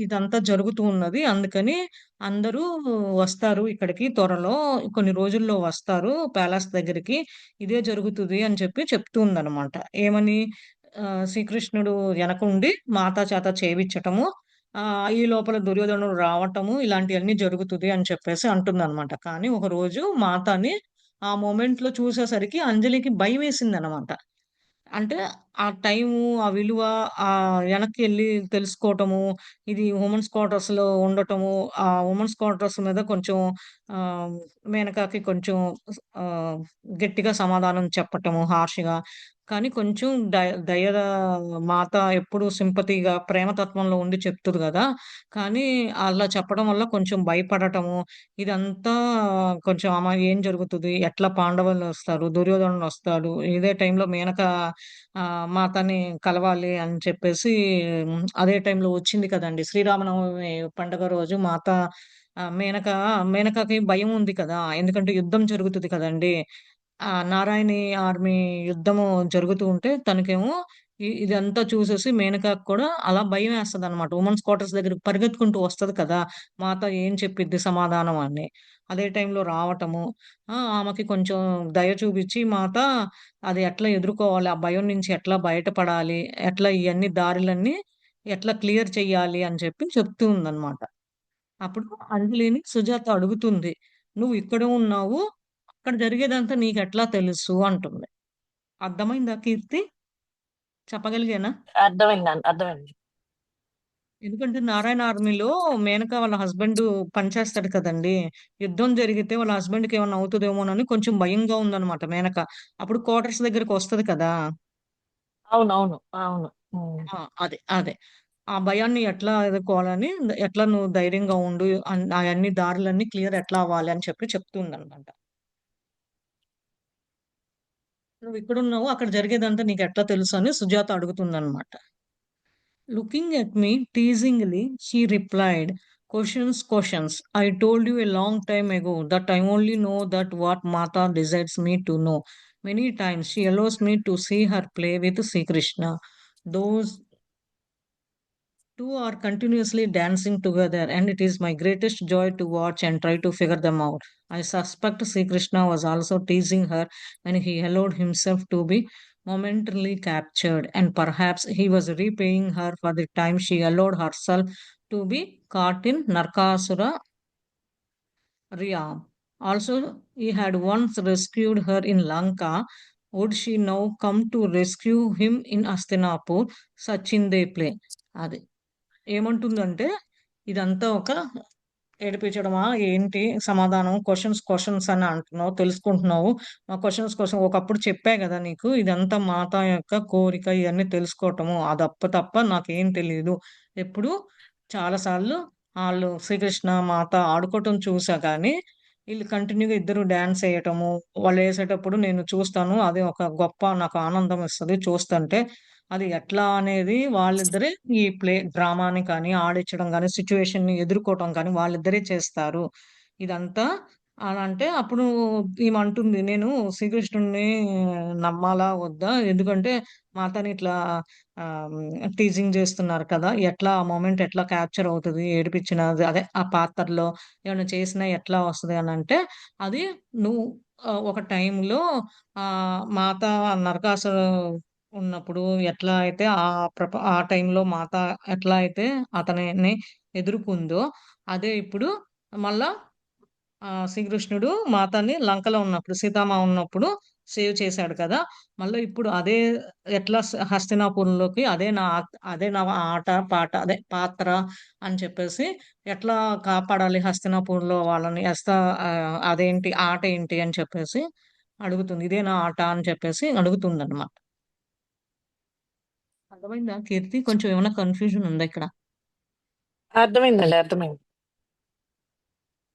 ఇదంతా జరుగుతూ ఉన్నది. అందుకని అందరూ వస్తారు ఇక్కడికి త్వరలో, కొన్ని రోజుల్లో వస్తారు ప్యాలెస్ దగ్గరికి. ఇదే జరుగుతది అని చెప్పి చెప్తూ ఉందనమాట. ఏమని? శ్రీకృష్ణుడు ఎనకుండి మాత చేత చేవిచ్చటము, ఈ లోపల దుర్యోధనుడు రావటము ఇలాంటియన్నీ జరుగుతది అని చెప్పేసి అంటుందనమాట. కానీ ఒకరోజు మాతని ఆ మొమెంట్‌లో చూసేసరికి అంజలికి భయమేసిందనమాట. అంటే ఆ టైము, ఆ విలువ, వెనక్కెళ్ళి తెలుసుకోవటము, ఇది వుమెన్స్ క్వార్టర్స్‌లో ఉండటము, ఆ వుమెన్స్ క్వార్టర్స్ మీద కొంచెం ఆహ్, మేనకకి కొంచెం ఆహ్, గట్టిగా సమాధానం చెప్పటము హార్ష్‌గా. కానీ కొంచెం దయ మాత ఎప్పుడు సింపతిగా ప్రేమతత్వంలో ఉండి చెప్తది గదా! కానీ అలా చెప్పడం వల్ల కొంచెం భయపడటము, ఇదంతా కొంచెం ఏం జరుగుతది? ఎట్లా పాండవులొస్తారు? దుర్యోధనుడొస్తాడు. ఇదే టైంలో మేనక మాతని కలవాలి అని చెప్పేసి అదే టైంలో వచ్చింది కదండీ! శ్రీరామనవమి పండుగ రోజు మాత మేనకకి భయం ఉంది కదా! ఎందుకంటే యుద్ధం జరుగుతది కదండీ! నారాయణి ఆర్మీ యుద్ధము జరుగుతూ ఉంటే తనకేమో ఇదంతా చూసేసి మేనకకి కూడా అలా భయమేస్తదనమాట. వుమెన్స్ క్వార్టర్స్ దగ్గరికి పరిగెత్తుకుంటూ వస్తది కదా! మాత ఏం చెప్పిద్ది సమాధానం అని. అదే టైంలో రావటము, ఆమెకి కొంచెం దయ చూపిచ్చి మాత అది ఎట్లా ఎదుర్కోవాలి, ఆ భయం నుంచి ఎట్లా బయటపడాలి, ఎట్లా ఇయన్నీ దారులన్నీ ఎట్లా క్లియర్ చెయ్యాలి అని చెప్పి చెప్తూ ఉందనమాట. అప్పుడు అంజలిని సుజాత అడుగుతుంది. "నువ్వు ఇక్కడే ఉన్నావు. అక్కడ జరిగేదంతా నీకెట్లా తెలుసు?" అంటుంది. అర్థమైందా కీర్తి? చెప్పగలిగానా? అర్థమైందండి. అర్థమైంది. ఎందుకంటే 'నారాయణ ఆర్మీలో' మేనక వాళ్ళ హస్బెండ్ పనిచేస్తాడు కదండీ! యుద్ధం జరిగితే వాళ్ళ హస్బెండ్‌కి ఏమన్నా అవుతదేమోనని కొంచెం భయంగా ఉందన్నమాట మేనక. అప్పుడు క్వార్టర్స్ దగ్గరికొస్తది కదా! అవునవును. అవును. హ్మ్. అదే. అదే. ఆ భయాన్ని ఎట్లా ఎదుర్కోవాలని, ఎట్లా నువ్వు ధైర్యంగా ఉండు, అయన్ని దారులన్నీ క్లియర్ ఎట్లా అవ్వాలి అని చెప్పి చెప్తుందనమాట. నువ్వు ఇక్కడున్నావు, అక్కడ జరిగేదంతా నీకెట్లా తెలుసు అని Sujatha అడుగుతుందనమాట. Looking at me teasingly, she replied, "Questions, questions. I told you a long time ago that I only know that what Mata decides me to know. Many times she allows me to see her play with Sri Krishna. Those two are continuously dancing together, and it is my greatest joy to watch and try to figure them out. I suspect Sri Krishna was also teasing her when he allowed himself to be momentarily captured, and perhaps he was repaying her for the time she allowed herself to be caught in Narkasura realm. Also, he had once rescued her in Lanka. Would she now come to rescue him in Astinapur? Sachin they play. అది ఏమంటుందంటే, ఇదంతా ఒక ఏడిపించడమా ఏంటి సమాధానం, questions questions అని అంటున్నావు, తెలుసుకుంటున్నావు. ఆ questions question ఒకప్పుడు చెప్పా కదా నీకు, ఇదంతా మాత యొక్క కోరిక, ఇవన్నీ తెలుసుకోవటము అదప్ప తప్ప నాకేం తెలియదు. ఎప్పుడు చాలాసార్లు వాళ్ళు శ్రీకృష్ణ మాత ఆడుకోవటం చూసా కానీ వీళ్ళు కంటిన్యూగా ఇద్దరు డాన్స్ వేయటము, వాళ్ళు వేసేటప్పుడు నేను చూస్తాను, అది ఒక గొప్ప నాకు ఆనందం ఇస్తుంది చూస్తుంటే. అది ఎట్లా అనేది వాళ్ళిద్దరే ఈ డ్రామాని కానీ ఆడించడం కానీ సిచ్యువేషన్ ని ఎదుర్కోవటం కానీ వాళ్ళిద్దరే చేస్తారు. ఇదంతా అలా అంటే అప్పుడు ఈమంటుంది, నేను శ్రీకృష్ణుడిని నమ్మాలా వద్దా, ఎందుకంటే మాతని ఇట్లా టీజింగ్ చేస్తున్నారు కదా, ఎట్లా ఆ మూమెంట్ ఎట్లా క్యాప్చర్ అవుతుంది, ఏడిపించిన అదే ఆ పాత్రలో ఏమైనా చేసినా ఎట్లా వస్తుంది అని అంటే, అది నువ్వు ఒక టైంలో ఆ మాత నరకాసుర ఉన్నప్పుడు ఎట్లా అయితే ఆ టైంలో మాత ఎట్లా అయితే అతనిని ఎదుర్కొందో, అదే ఇప్పుడు మళ్ళా శ్రీకృష్ణుడు మాతని లంకలో ఉన్నప్పుడు, సీతామామ ఉన్నప్పుడు సేవ్ చేశాడు కదా! మళ్ళా ఇప్పుడు అదే ఎట్లా హస్తినాపురంలోకి అదే నా ఆట, పాట అదే పాత్ర అని చెప్పేసి ఎట్లా కాపాడాలి హస్తినాపురంలో వాళ్ళని అదేంటి ఆట ఏంటి అని చెప్పేసి అడుగుతుంది. ఇదే నా ఆట అని చెప్పేసి అడుగుతుందన్నమాట. అర్థమైందా కీర్తి? కొంచెం ఏమైనా కన్‌ఫ్యూజన్ ఉందా ఇక్కడ? అర్థమైందండి, అర్థమైంది.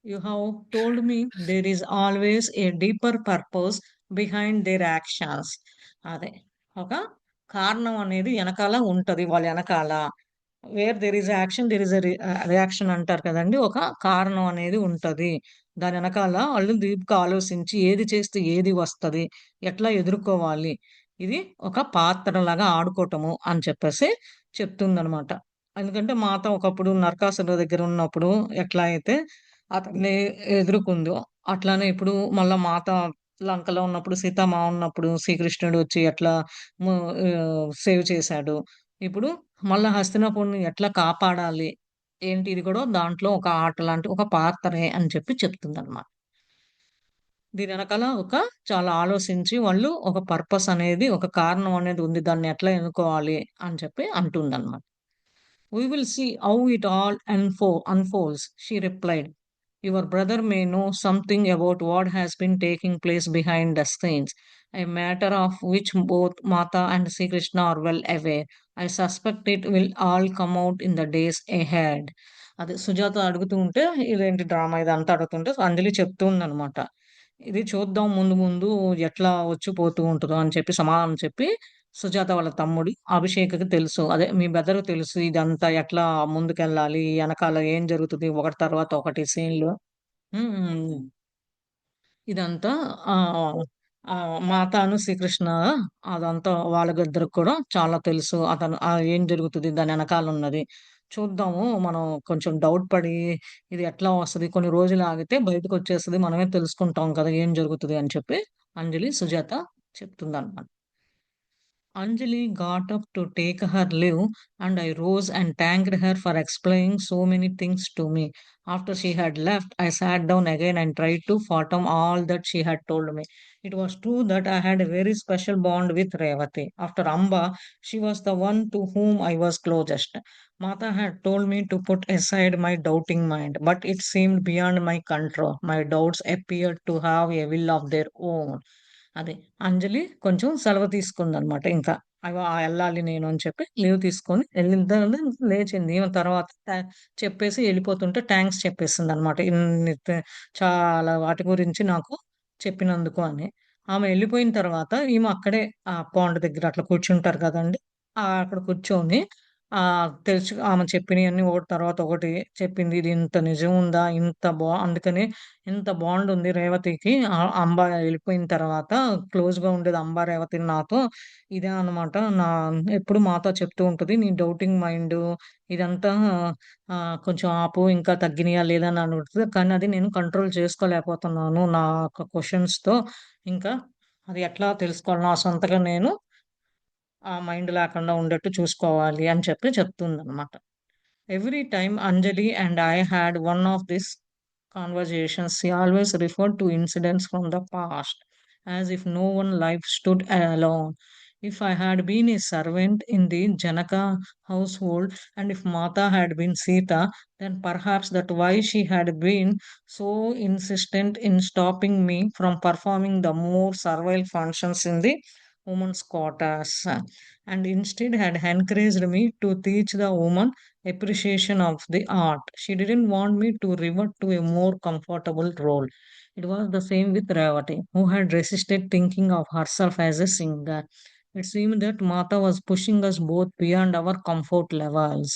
You have told me there is always a deeper purpose behind their actions. అదే ఒక కారణం అనేది వెనకాల ఉంటది. వాళ్ళ వెనకాల where there is action there is reaction అంటారు కదండి. ఒక కారణం అనేది ఉంటది. దాని వెనకాల వాళ్ళు డీప్‌గా ఆలోచించి ఏది చేస్తే ఏది వస్తది, ఎట్లా ఎదుర్కోవాలి, ఇది ఒక పాత్రలాగా ఆడుకోవటము అని చెప్పేసి చెప్తుందనమాట. ఎందుకంటే మాత ఒకప్పుడు నరకాసురుడి దగ్గర ఉన్నప్పుడు ఎట్లా అయితే అతన్ని ఎదుర్కొందో, అట్లానే ఇప్పుడు మళ్ళా మాత లంకలో ఉన్నప్పుడు, సీతామామ ఉన్నప్పుడు శ్రీకృష్ణుడు వచ్చి ఎట్లా ము సేవ్ చేశాడు. ఇప్పుడు మళ్ళా హస్తినాపురిని ఎట్లా కాపాడాలి, ఏంటి ఇది కూడా దాంట్లో ఒక ఆట లాంటి ఒక పాత్రే అని చెప్పి చెప్తుందనమాట. దీని వెనకాల చాలా ఆలోచించి వాళ్ళు ఒక పర్పస్ అనేది, ఒక కారణం అనేది ఉంది. దాన్ని ఎట్లా ఎన్నుకోవాలి అని చెప్పి అంటుందన్నమాట. "We will see how it all unfolds," she replied. "Your brother may know something about what has been taking place behind the scenes, a matter of which both Mata and Sri Krishna are well aware. I suspect it will all come out in the days ahead." అది సుజాత అడుగుతూ ఉంటే, ఇదేంటి drama ఇదంతా అడుగుతుంటే అంజలి చెప్తూ ఉందనమాట. ఇది చూద్దాం ముందు ముందు ఎట్లా వచ్చి పోతూ ఉంటదో అని చెప్పి సమాధానం చెప్పి, సుజాత వాళ్ళ తమ్ముడు అభిషేక్‌కి తెలుసు. అదే మీ బ్రదర్‌కి తెలుసు ఇదంతా ఎట్లా ముందుకెళ్ళాలి, ఎనకాల ఏం జరుగుతది ఒకటి తర్వాత ఒకటి సీన్‌లు. హ్మ్. ఇదంతా ఆహ్, మాతాను శ్రీకృష్ణ అదంతా వాళ్ళకిద్దరికి కూడా చాలా తెలుసు. అతను ఏం జరుగుతది దాని ఎనకాలున్నది. చూద్దాము మనం కొంచెం డౌట్ పడి ఇది ఎట్లా వస్తది, కొన్ని రోజులు ఆగితే బయటకొచ్చేస్తది. మనమే తెలుసుకుంటాం కదా ఏం జరుగుతది అని చెప్పి అంజలి, Sujatha చెప్తుందన్నమాట. Anjali got up to take her leave, and I rose and thanked her for explaining so many things to me. After she had left, I sat down again and tried to fathom all that she had told me. It was true that I had a very special bond with Revati. After Amba, she was the one to whom I was closest. Mata had told me to put aside my doubting mind, but it seemed beyond my control. My doubts appeared to have a will of their own. అది అంజలి కొంచెం సెలవు తీసుకుందనమాట ఇంకా. వెళ్ళాలి నేను అని చెప్పి leave తీసుకొని వెళ్ళిన తర్వాత లేచింది. ఈమె తర్వాత చెప్పేసి వెళ్ళిపోతుంటే థ్యాంక్స్ చెప్పేసింది అనమాట. చాలా వాటి గురించి నాకు చెప్పినందుకు అని. ఆమె వెళ్ళిపోయిన తర్వాత ఈమె అక్కడే ఆ పాండ్ దగ్గర అట్లా కూర్చుంటారు కదండి. అక్కడ కూర్చొని తెలుసు ఆమె చెప్పినవన్నీ ఒకటి తర్వాత ఒకటి చెప్పింది. ఇది ఇంత నిజం ఉందా, అందుకని ఇంత బాండ్ ఉంది రేవతికి. అంబ వెళ్ళిపోయిన తర్వాత క్లోజ్ గా ఉండేది అంబ రేవతి నాతో. ఇదే అన్నమాట. ఎప్పుడు మాతో చెప్తూ ఉంటది నీ డౌటింగ్ మైండ్ ఇదంతా కొంచెం ఆపు, ఇంకా తగ్గినయా లేదా అని అడుగుతది. కానీ అది నేను కంట్రోల్ చేసుకోలేకపోతున్నాను నా క్వశ్చన్స్ తో. ఇంకా అది ఎట్లా తెలుసుకోవాలి, నా సొంతగా నేను ఆ మైండ్ లేకుండా ఉండేట్టు చూసుకోవాలి అని చెప్పి చెప్తుందన్నమాట. Every time Anjali and I had one of these conversations, she always referred to incidents from the past, as if no one life stood alone. If I had been a servant in the Janaka household and if Mata had been Sita, then perhaps that why she had been so insistent in stopping me from performing the more servile functions in the women's quarters, and instead had encouraged me to teach the woman appreciation of the art. She didn't want me to revert to a more comfortable role. It was the same with Ravati, who had resisted thinking of herself as a singer. It seemed that Mata was pushing us both beyond our comfort levels.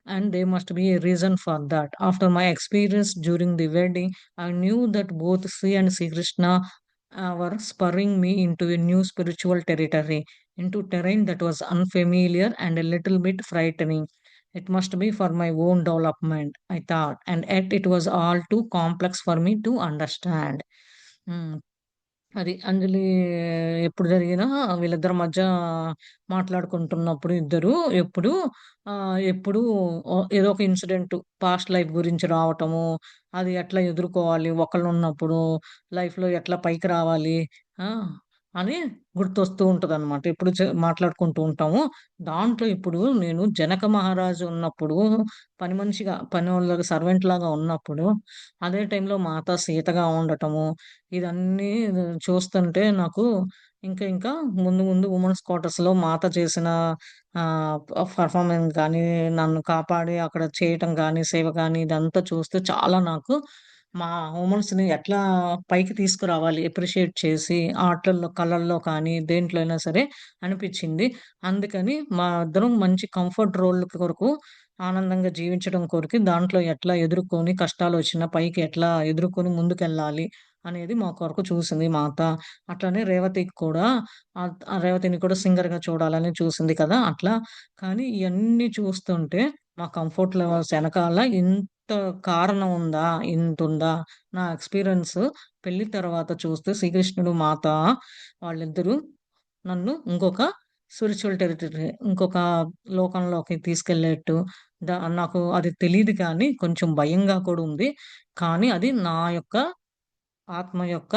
And there must be a reason for that. After my experience during the wedding, I knew that both Sri and Sri Krishna were spurring me into a new spiritual territory, into terrain that was unfamiliar and a little bit frightening. It must be for my own development, I thought, and yet it was all too complex for me to understand. Hmm. అది అంజలి ఎప్పుడు జరిగినా వీళ్ళిద్దరి మధ్య మాట్లాడుకుంటున్నప్పుడు ఇద్దరు ఎప్పుడు ఎప్పుడు ఏదో ఒక ఇన్సిడెంట్ పాస్ట్ లైఫ్ గురించి రావటము, అది ఎట్లా ఎదుర్కోవాలి ఒకళ్ళు ఉన్నప్పుడు, లైఫ్ లో ఎట్లా పైకి రావాలి ఆ అని గుర్తొస్తూ ఉంటది అనమాట. ఎప్పుడు మాట్లాడుకుంటూ ఉంటాము. దాంట్లో ఇప్పుడు నేను జనక మహారాజు ఉన్నప్పుడు పని మనిషిగా పని వాళ్ళకి సర్వెంట్ లాగా ఉన్నప్పుడు, అదే టైంలో మాతా సీతగా ఉండటము, ఇదన్నీ చూస్తుంటే నాకు ఇంకా ఇంకా ముందు ముందు వుమెన్స్ క్వార్టర్స్‌లో మాత చేసిన పెర్ఫార్మన్స్ గానీ, నన్ను కాపాడి అక్కడ చేయటం గానీ, సేవ గానీ ఇదంతా చూస్తే చాలా నాకు మా వుమెన్స్‌ని ఎట్లా పైకి తీసుకురావాలి అప్రిషియేట్ చేసి ఆటల్లో, కళల్లో కానీ దేంట్లో అయినా సరే అనిపిచ్చింది. అందుకని మా ఇద్దరం మంచి కంఫర్ట్ రోల్ కొరకు ఆనందంగా జీవించడం కొరికి దాంట్లో ఎట్లా ఎదుర్కొని కష్టాలొచ్చినా పైకి ఎట్లా ఎదుర్కొని ముందుకెళ్ళాలి అనేది మా కొరకు చూసింది మాత. అట్లనే రేవతికి కూడా ఆ రేవతిని కూడా సింగర్‌గా చూడాలని చూసింది కదా! అట్లా. కానీ ఇయన్నీ చూస్తుంటే మా కంఫర్ట్ లెవెల్స్ ఎనకాల ఇంత కారణం ఉందా? ఇంతుందా? నా ఎక్స్‌పీరియన్స్ పెళ్లి తర్వాత చూస్తే శ్రీకృష్ణుడు, మాత వాళ్ళిద్దరూ నన్ను ఇంకొక స్పిరిచ్యువల్ టెరిటరీ ఇంకొక లోకంలోకి తీసుకెళ్ళేట్టు నాకు అది తెలీదు కానీ కొంచెం భయంగా కూడా ఉంది. కానీ అది నా యొక్క ఆత్మ యొక్క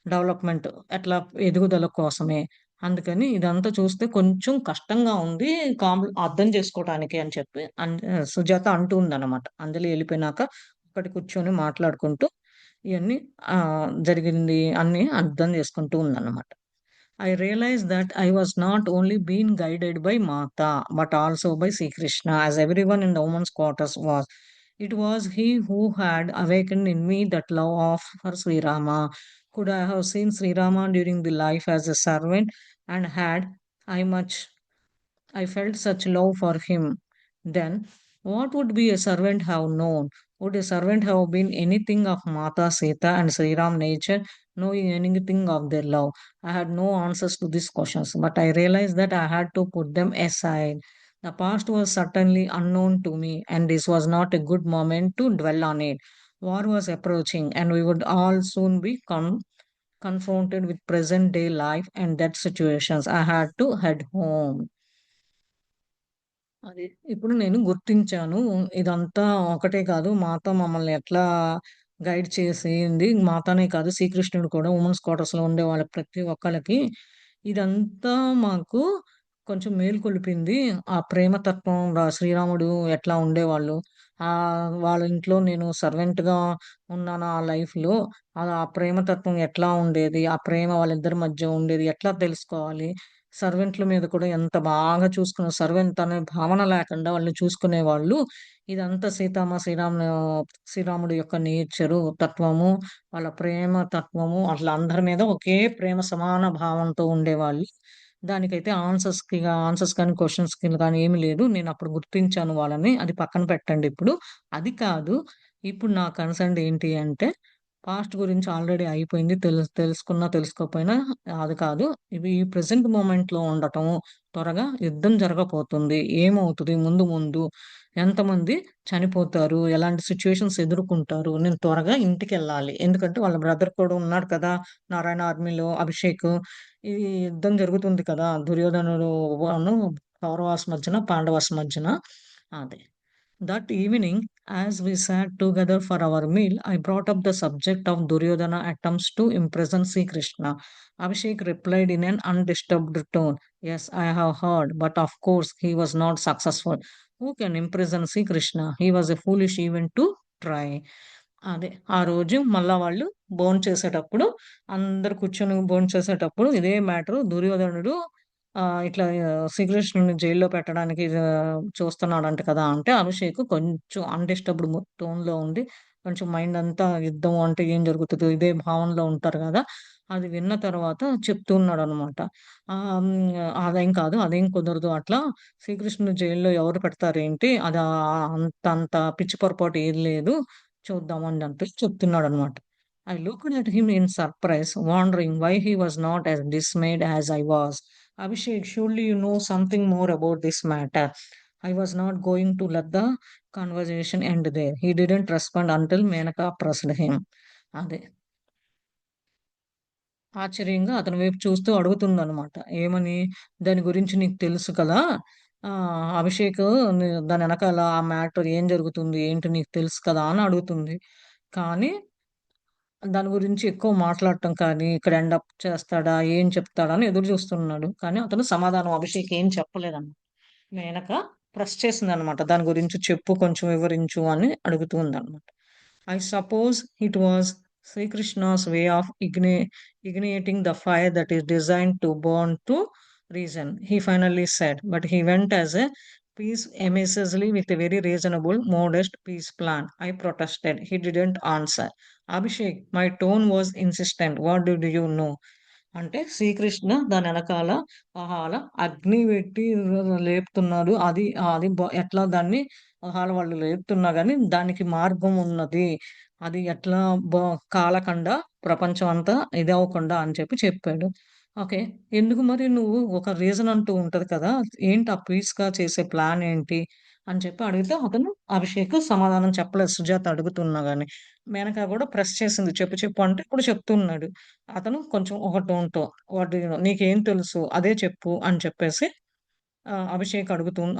డెవలప్‌మెంట్ ఎట్లా ఎదుగుదల కోసమే. అందుకని ఇదంతా చూస్తే కొంచెం కష్టంగా ఉంది. అర్థం చేసుకోవటానికి అని చెప్పి సుజాత అంటూ ఉందన్నమాట. అంజలి ఎళ్ళిపోయినాక ఒక్కటి కూర్చొని మాట్లాడుకుంటూ ఇయన్నీ జరిగింది అన్నీ అర్థం చేసుకుంటూ ఉందన్నమాట. I realized that I was not only being guided by Mata, but also by Sri Krishna, as everyone in the women's quarters was. It was he who had awakened in me that love of for Sri Rama. Could I have seen Sri Rama during the life as a servant, and had I felt such love for him. Then, what would be a servant have known? Would a servant have been anything of Mata Sita and Sri Ram nature, knowing anything of their love? I had no answers to these questions, but I realized that I had to put them aside. The past was certainly unknown to me, and this was not a good moment to dwell on it. War was approaching, and we would all soon be confronted with present day life and death situations. I had to head home. అది. ఇప్పుడు నేను గుర్తించాను. ఇదంతా ఒకటే కాదు. మాత మమ్మల్ని ఎట్లా guide చేసింది. మాతనే కాదు శ్రీకృష్ణుడు కూడా వుమెన్స్ క్వార్టర్స్‌లో ఉండే వాళ్ళ ప్రతి ఒక్కళ్ళకి ఇదంతా మాకు కొంచెం మేలుకొలిపింది. ఆ ప్రేమ తత్వం శ్రీరాముడు ఎట్లా ఉండేవాళ్ళు. వాళ్ళ ఇంట్లో నేను సర్వెంట్‌గా ఉన్నాను ఆ లైఫ్‌లో. ఆ ప్రేమ తత్వం ఎట్లా ఉండేది. ఆ ప్రేమ వాళ్ళిద్దరి మధ్య ఉండేది ఎట్లా తెలుసుకోవాలి. సర్వెంట్ల మీద కూడా ఎంత బాగా చూసుకున్న సర్వెంట్ అనే భావన లేకుండా వాళ్ళని చూసుకునేవాళ్ళు. ఇదంతా శ్రీరాముడి యొక్క నేచరు, తత్వము, వాళ్ళ ప్రేమ తత్వము అట్లా అందరి మీద ఒకే ప్రేమ సమాన భావంతో ఉండేవాళ్ళు. దానికైతే ఆన్సర్స్ కానీ, క్వెషన్స్‌కి కానీ ఏమి లేదు. నేనప్పుడు గుర్తించాను వాళ్ళని. అది పక్కన పెట్టండి ఇప్పుడు. అది కాదు. ఇప్పుడు నా కన్సర్న్ ఏంటి అంటే, పాస్ట్ గురించి ఆల్రెడీ అయిపోయింది. తెలుసుకున్నా, తెలుసుకోకపోయినా అది కాదు. ఇవి ఈ ప్రెజెంట్ మొమెంట్‌లో ఉండటం, త్వరగా యుద్ధం జరగబోతుంది. ఏమవుతది ముందు ముందు? ఎంతమంది చనిపోతారు? ఎలాంటి సిట్యుయేషన్స్ ఎదుర్కొంటారు? నేను త్వరగా ఇంటికెళ్ళాలి. ఎందుకంటే వాళ్ళ బ్రదర్ కూడా ఉన్నాడు కదా! నారాయణ ఆర్మీలో అభిషేక్. ఈ యుద్ధం జరుగుతుంది కదా! దుర్యోధనుడును కౌరవాస్ మధ్యన, పాండవాస్ మధ్యన. అదే. That evening, as we sat together for our meal, I brought up the subject of Duryodhana attempts to imprison Sri Krishna. Abhishek replied in an undisturbed tone, "Yes, I have heard, but of course he was not successful. Who can imprison Sri Krishna? He was a foolish even to try." అదే. ఆ రోజు మళ్ళా వాళ్ళు భోంచేసేటప్పుడు అందరూ కూర్చొని భోంచేసేటప్పుడు ఇదే matter దుర్యోధనుడు ఇట్లా శ్రీకృష్ణుడిని జైల్లో పెట్టడానికి చూస్తున్నాడంట కదా! అంటే అభిషేక్ కొంచెం అన్‌డిస్టర్బ్‌డ్ టోన్‌లో ఉండి కొంచెం మైండ్ అంతా యుద్ధం అంటే ఏం జరుగుతదో ఇదే భావనలో ఉంటారు గదా! అది విన్న తర్వాత చెప్తూ ఉన్నాడనమాట. అదేం కాదు, అదేం కుదరదు అట్లా శ్రీకృష్ణుని జైల్లో ఎవరు పెడతారేంటి? అది అంత పిచ్చి పొరపాటు ఏది లేదు. చూద్దాం అన్నట్టు చెప్తున్నాడనమాట. I looked at him in surprise, wondering why he was not as dismayed as I was. Abhishek, surely you know something more about this matter. I was not going to let the conversation end there. He didn't respond until Menaka pressed him. అదే. ఆశ్చర్యంగా అతని వైపు చూస్తూ అడుగుతుందనమాట. ఏమని? దాని గురించి నీకు తెలుసు కదా! అభిషేక్ దాని ఎనకాల ఆ మ్యాటర్ ఏం జరుగుతుంది? ఏంటి నీకు తెలుసు కదా! అని అడుగుతుంది. కానీ దాని గురించి ఎక్కువ మాట్లాడటం కానీ, ఇక్కడ ఎండ్ అప్ చేస్తాడా? ఏం చెప్తాడా? అని ఎదురు చూస్తున్నాడు. కానీ అతను సమాధానం అభిషేక్ ఏం చెప్పలేదన్నమాట. మేనక ప్రెస్ చేసిందనమాట. దాని గురించి చెప్పు, కొంచెం వివరించు అని అడుగుతూ ఉందన్నమాట. I suppose it was Sri Krishna's way of igniting the fire that is designed to burn to reason, he finally said. But he went as a peace emissary with a very reasonable, modest peace plan. I protested. He didn't answer. Abhishek, my tone was insistent. What did you know? అంటే శ్రీకృష్ణ దాని వెనకాల అలా అగ్ని పెట్టి లేపుతున్నాడు. అది అది ఎట్లా దాన్ని వాళ్ళు లేపుతున్నా గాని దానికి మార్గం ఉన్నది. అది ఎట్లా కాలకుండా ప్రపంచం అంతా ఇదవ్వకుండా అని చెప్పాడు. ఓకే. ఎందుకు మరి నువ్వు ఒక రీజన్ అంటూ ఉంటది కదా! ఏంటి ఆ పీస్‌గా చేసే ప్లాన్ ఏంటి? అని అడిగితే అతను అభిషేక్ సమాధానం చెప్పలేదు సుజాత అడుగుతున్నా గాని. మేనక గూడా ప్రెస్ చేసింది. చెప్పు చెప్పు అంటే ఇప్పుడు చెప్తున్నాడు. అతను కొంచెం ఒక టోన్‌తో వాట్ డూ యూ నో? నీకేం తెలుసు అదే చెప్పు అని చెప్పేసి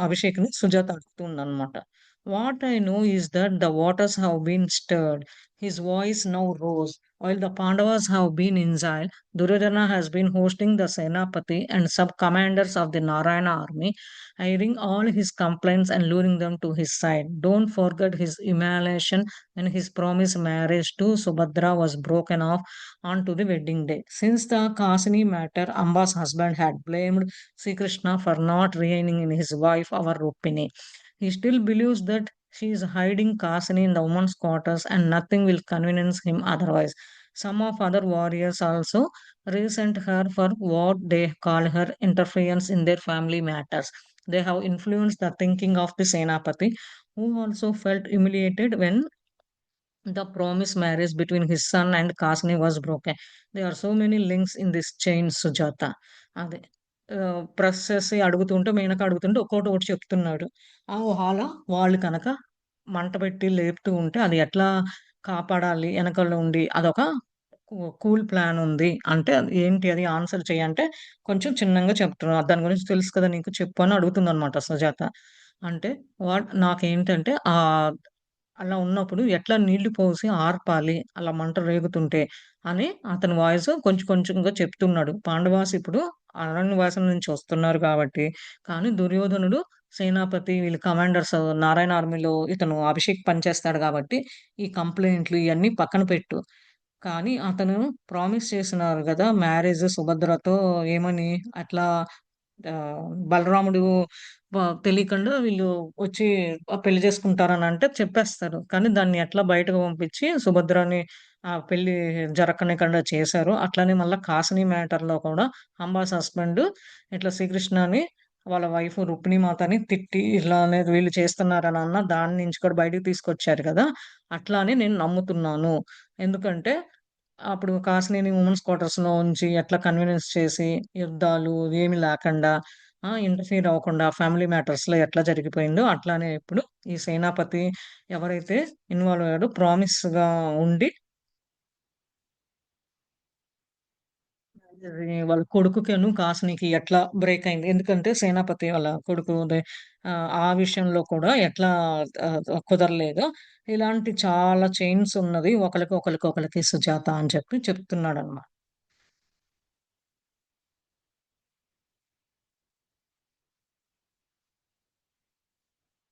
అభిషేక్‌ని సుజాత అడుగుతుందనమాట. What I know is that the waters have been stirred. His voice now rose. While the Pandavas have been in exile, Duryodhana has been hosting the Senapati and sub-commanders of the Narayana army, hearing all his complaints and luring them to his side. Don't forget his humiliation when his promised marriage to Subhadra was broken off onto the wedding day. Since the Kasini matter, Amba's husband had blamed Sri Krishna for not reigning in his wife, our Rupini. He still believes that she is hiding Kasini in the woman's quarters and nothing will convince him otherwise. Some of other warriors also resent her for what they call her interference in their family matters. They have influenced the thinking of the Senapati, who also felt humiliated when the promised marriage between his son and Kasni was broken. There are so many links in this chain, Sujata. అదే. Press చేసి అడుగుతుంటే మేనక అడుగుతుంటే ఒక్కోటి ఒకటి చెప్తున్నాడు. ఊహాల వాళ్ళు కనుక మంట పెట్టి లేపుతూ ఉంటే అది ఎట్లా కాపాడాలి ఎనకాల ఉండి అదొక కూల్ ప్లాన్ ఉంది. అంటే అది ఏంటి అది ఆన్సర్ చెయ్యి అంటే కొంచెం చిన్నంగా చెప్తున్నాడు. దాని గురించి తెలుసు కదా నీకు చెప్పు అని అడుగుతుందనమాట సుజాత. అంటే నాకేంటంటే అలా ఉన్నప్పుడు ఎట్లా నీళ్లు పోసి ఆర్పాలి అలా మంట రేగుతుంటే అని అతని వాయిస్ కొంచెం కొంచెంగా చెప్తున్నాడు. పాండవాస్ ఇప్పుడు అరణ్యవాసం నుంచి వస్తున్నారు కాబట్టి, కానీ దుర్యోధనుడు సేనాపతి వీళ్ళు కమాండర్స్ నారాయణ ఆర్మీలో ఇతను అభిషేక్ పనిచేస్తాడు కాబట్టి, ఈ కంప్లెయింట్లు ఇయన్నీ పక్కన పెట్టు. కానీ అతను ప్రామిస్ చేసినారు గదా! మ్యారేజ్ సుభద్రతో ఏమని అట్లా బలరాముడు తెలియకుండా వీళ్ళు వచ్చి పెళ్లి చేసుకుంటారని చెప్పేస్తారు. కానీ దాన్ని ఎట్లా బయటకు పంపించి సుభద్రని పెళ్లి జరగనీకుండా చేశారు. అట్లనే మళ్ళా కాసిని మ్యాటర్‌లో కూడా అంబాస్ హస్బెండ్ ఇట్లా శ్రీకృష్ణని వాళ్ళ వైఫ్ రుక్మిణీమాతని తిట్టి ఇలా అనేది వీళ్ళు చేస్తున్నారని దాని నుంచి కూడా బయటికి తీసుకొచ్చారు కదా! అట్లా అని నేను నమ్ముతున్నాను. ఎందుకంటే అప్పుడు కాసినిని వుమెన్స్ క్వార్టర్స్‌లో ఉంచి ఎట్లా కన్వీనియన్స్ చేసి యుద్ధాలు ఏమి లేకుండా ఇంటర్ఫియర్ అవ్వకుండా ఫ్యామిలీ మ్యాటర్స్‌లో ఎట్లా జరిగిపోయిందో అట్లానే ఇప్పుడు ఈ సేనాపతి ఎవరైతే ఇన్వాల్వ్ అయ్యాడో ప్రామిస్‌గా ఉండి ఇది వాళ్ళ కొడుకుకిను, కాసినికి ఎట్లా బ్రేక్ అయింది. ఎందుకంటే సేనాపతి వాళ్ళ కొడుకుది ఆ విషయంలో కూడా ఎట్లా కుదరలేదో ఇలాంటి చాలా చైన్స్ ఉన్నది. ఒకళ్ళకి సుజాత అని చెప్పి చెప్తున్నాడన్నమాట.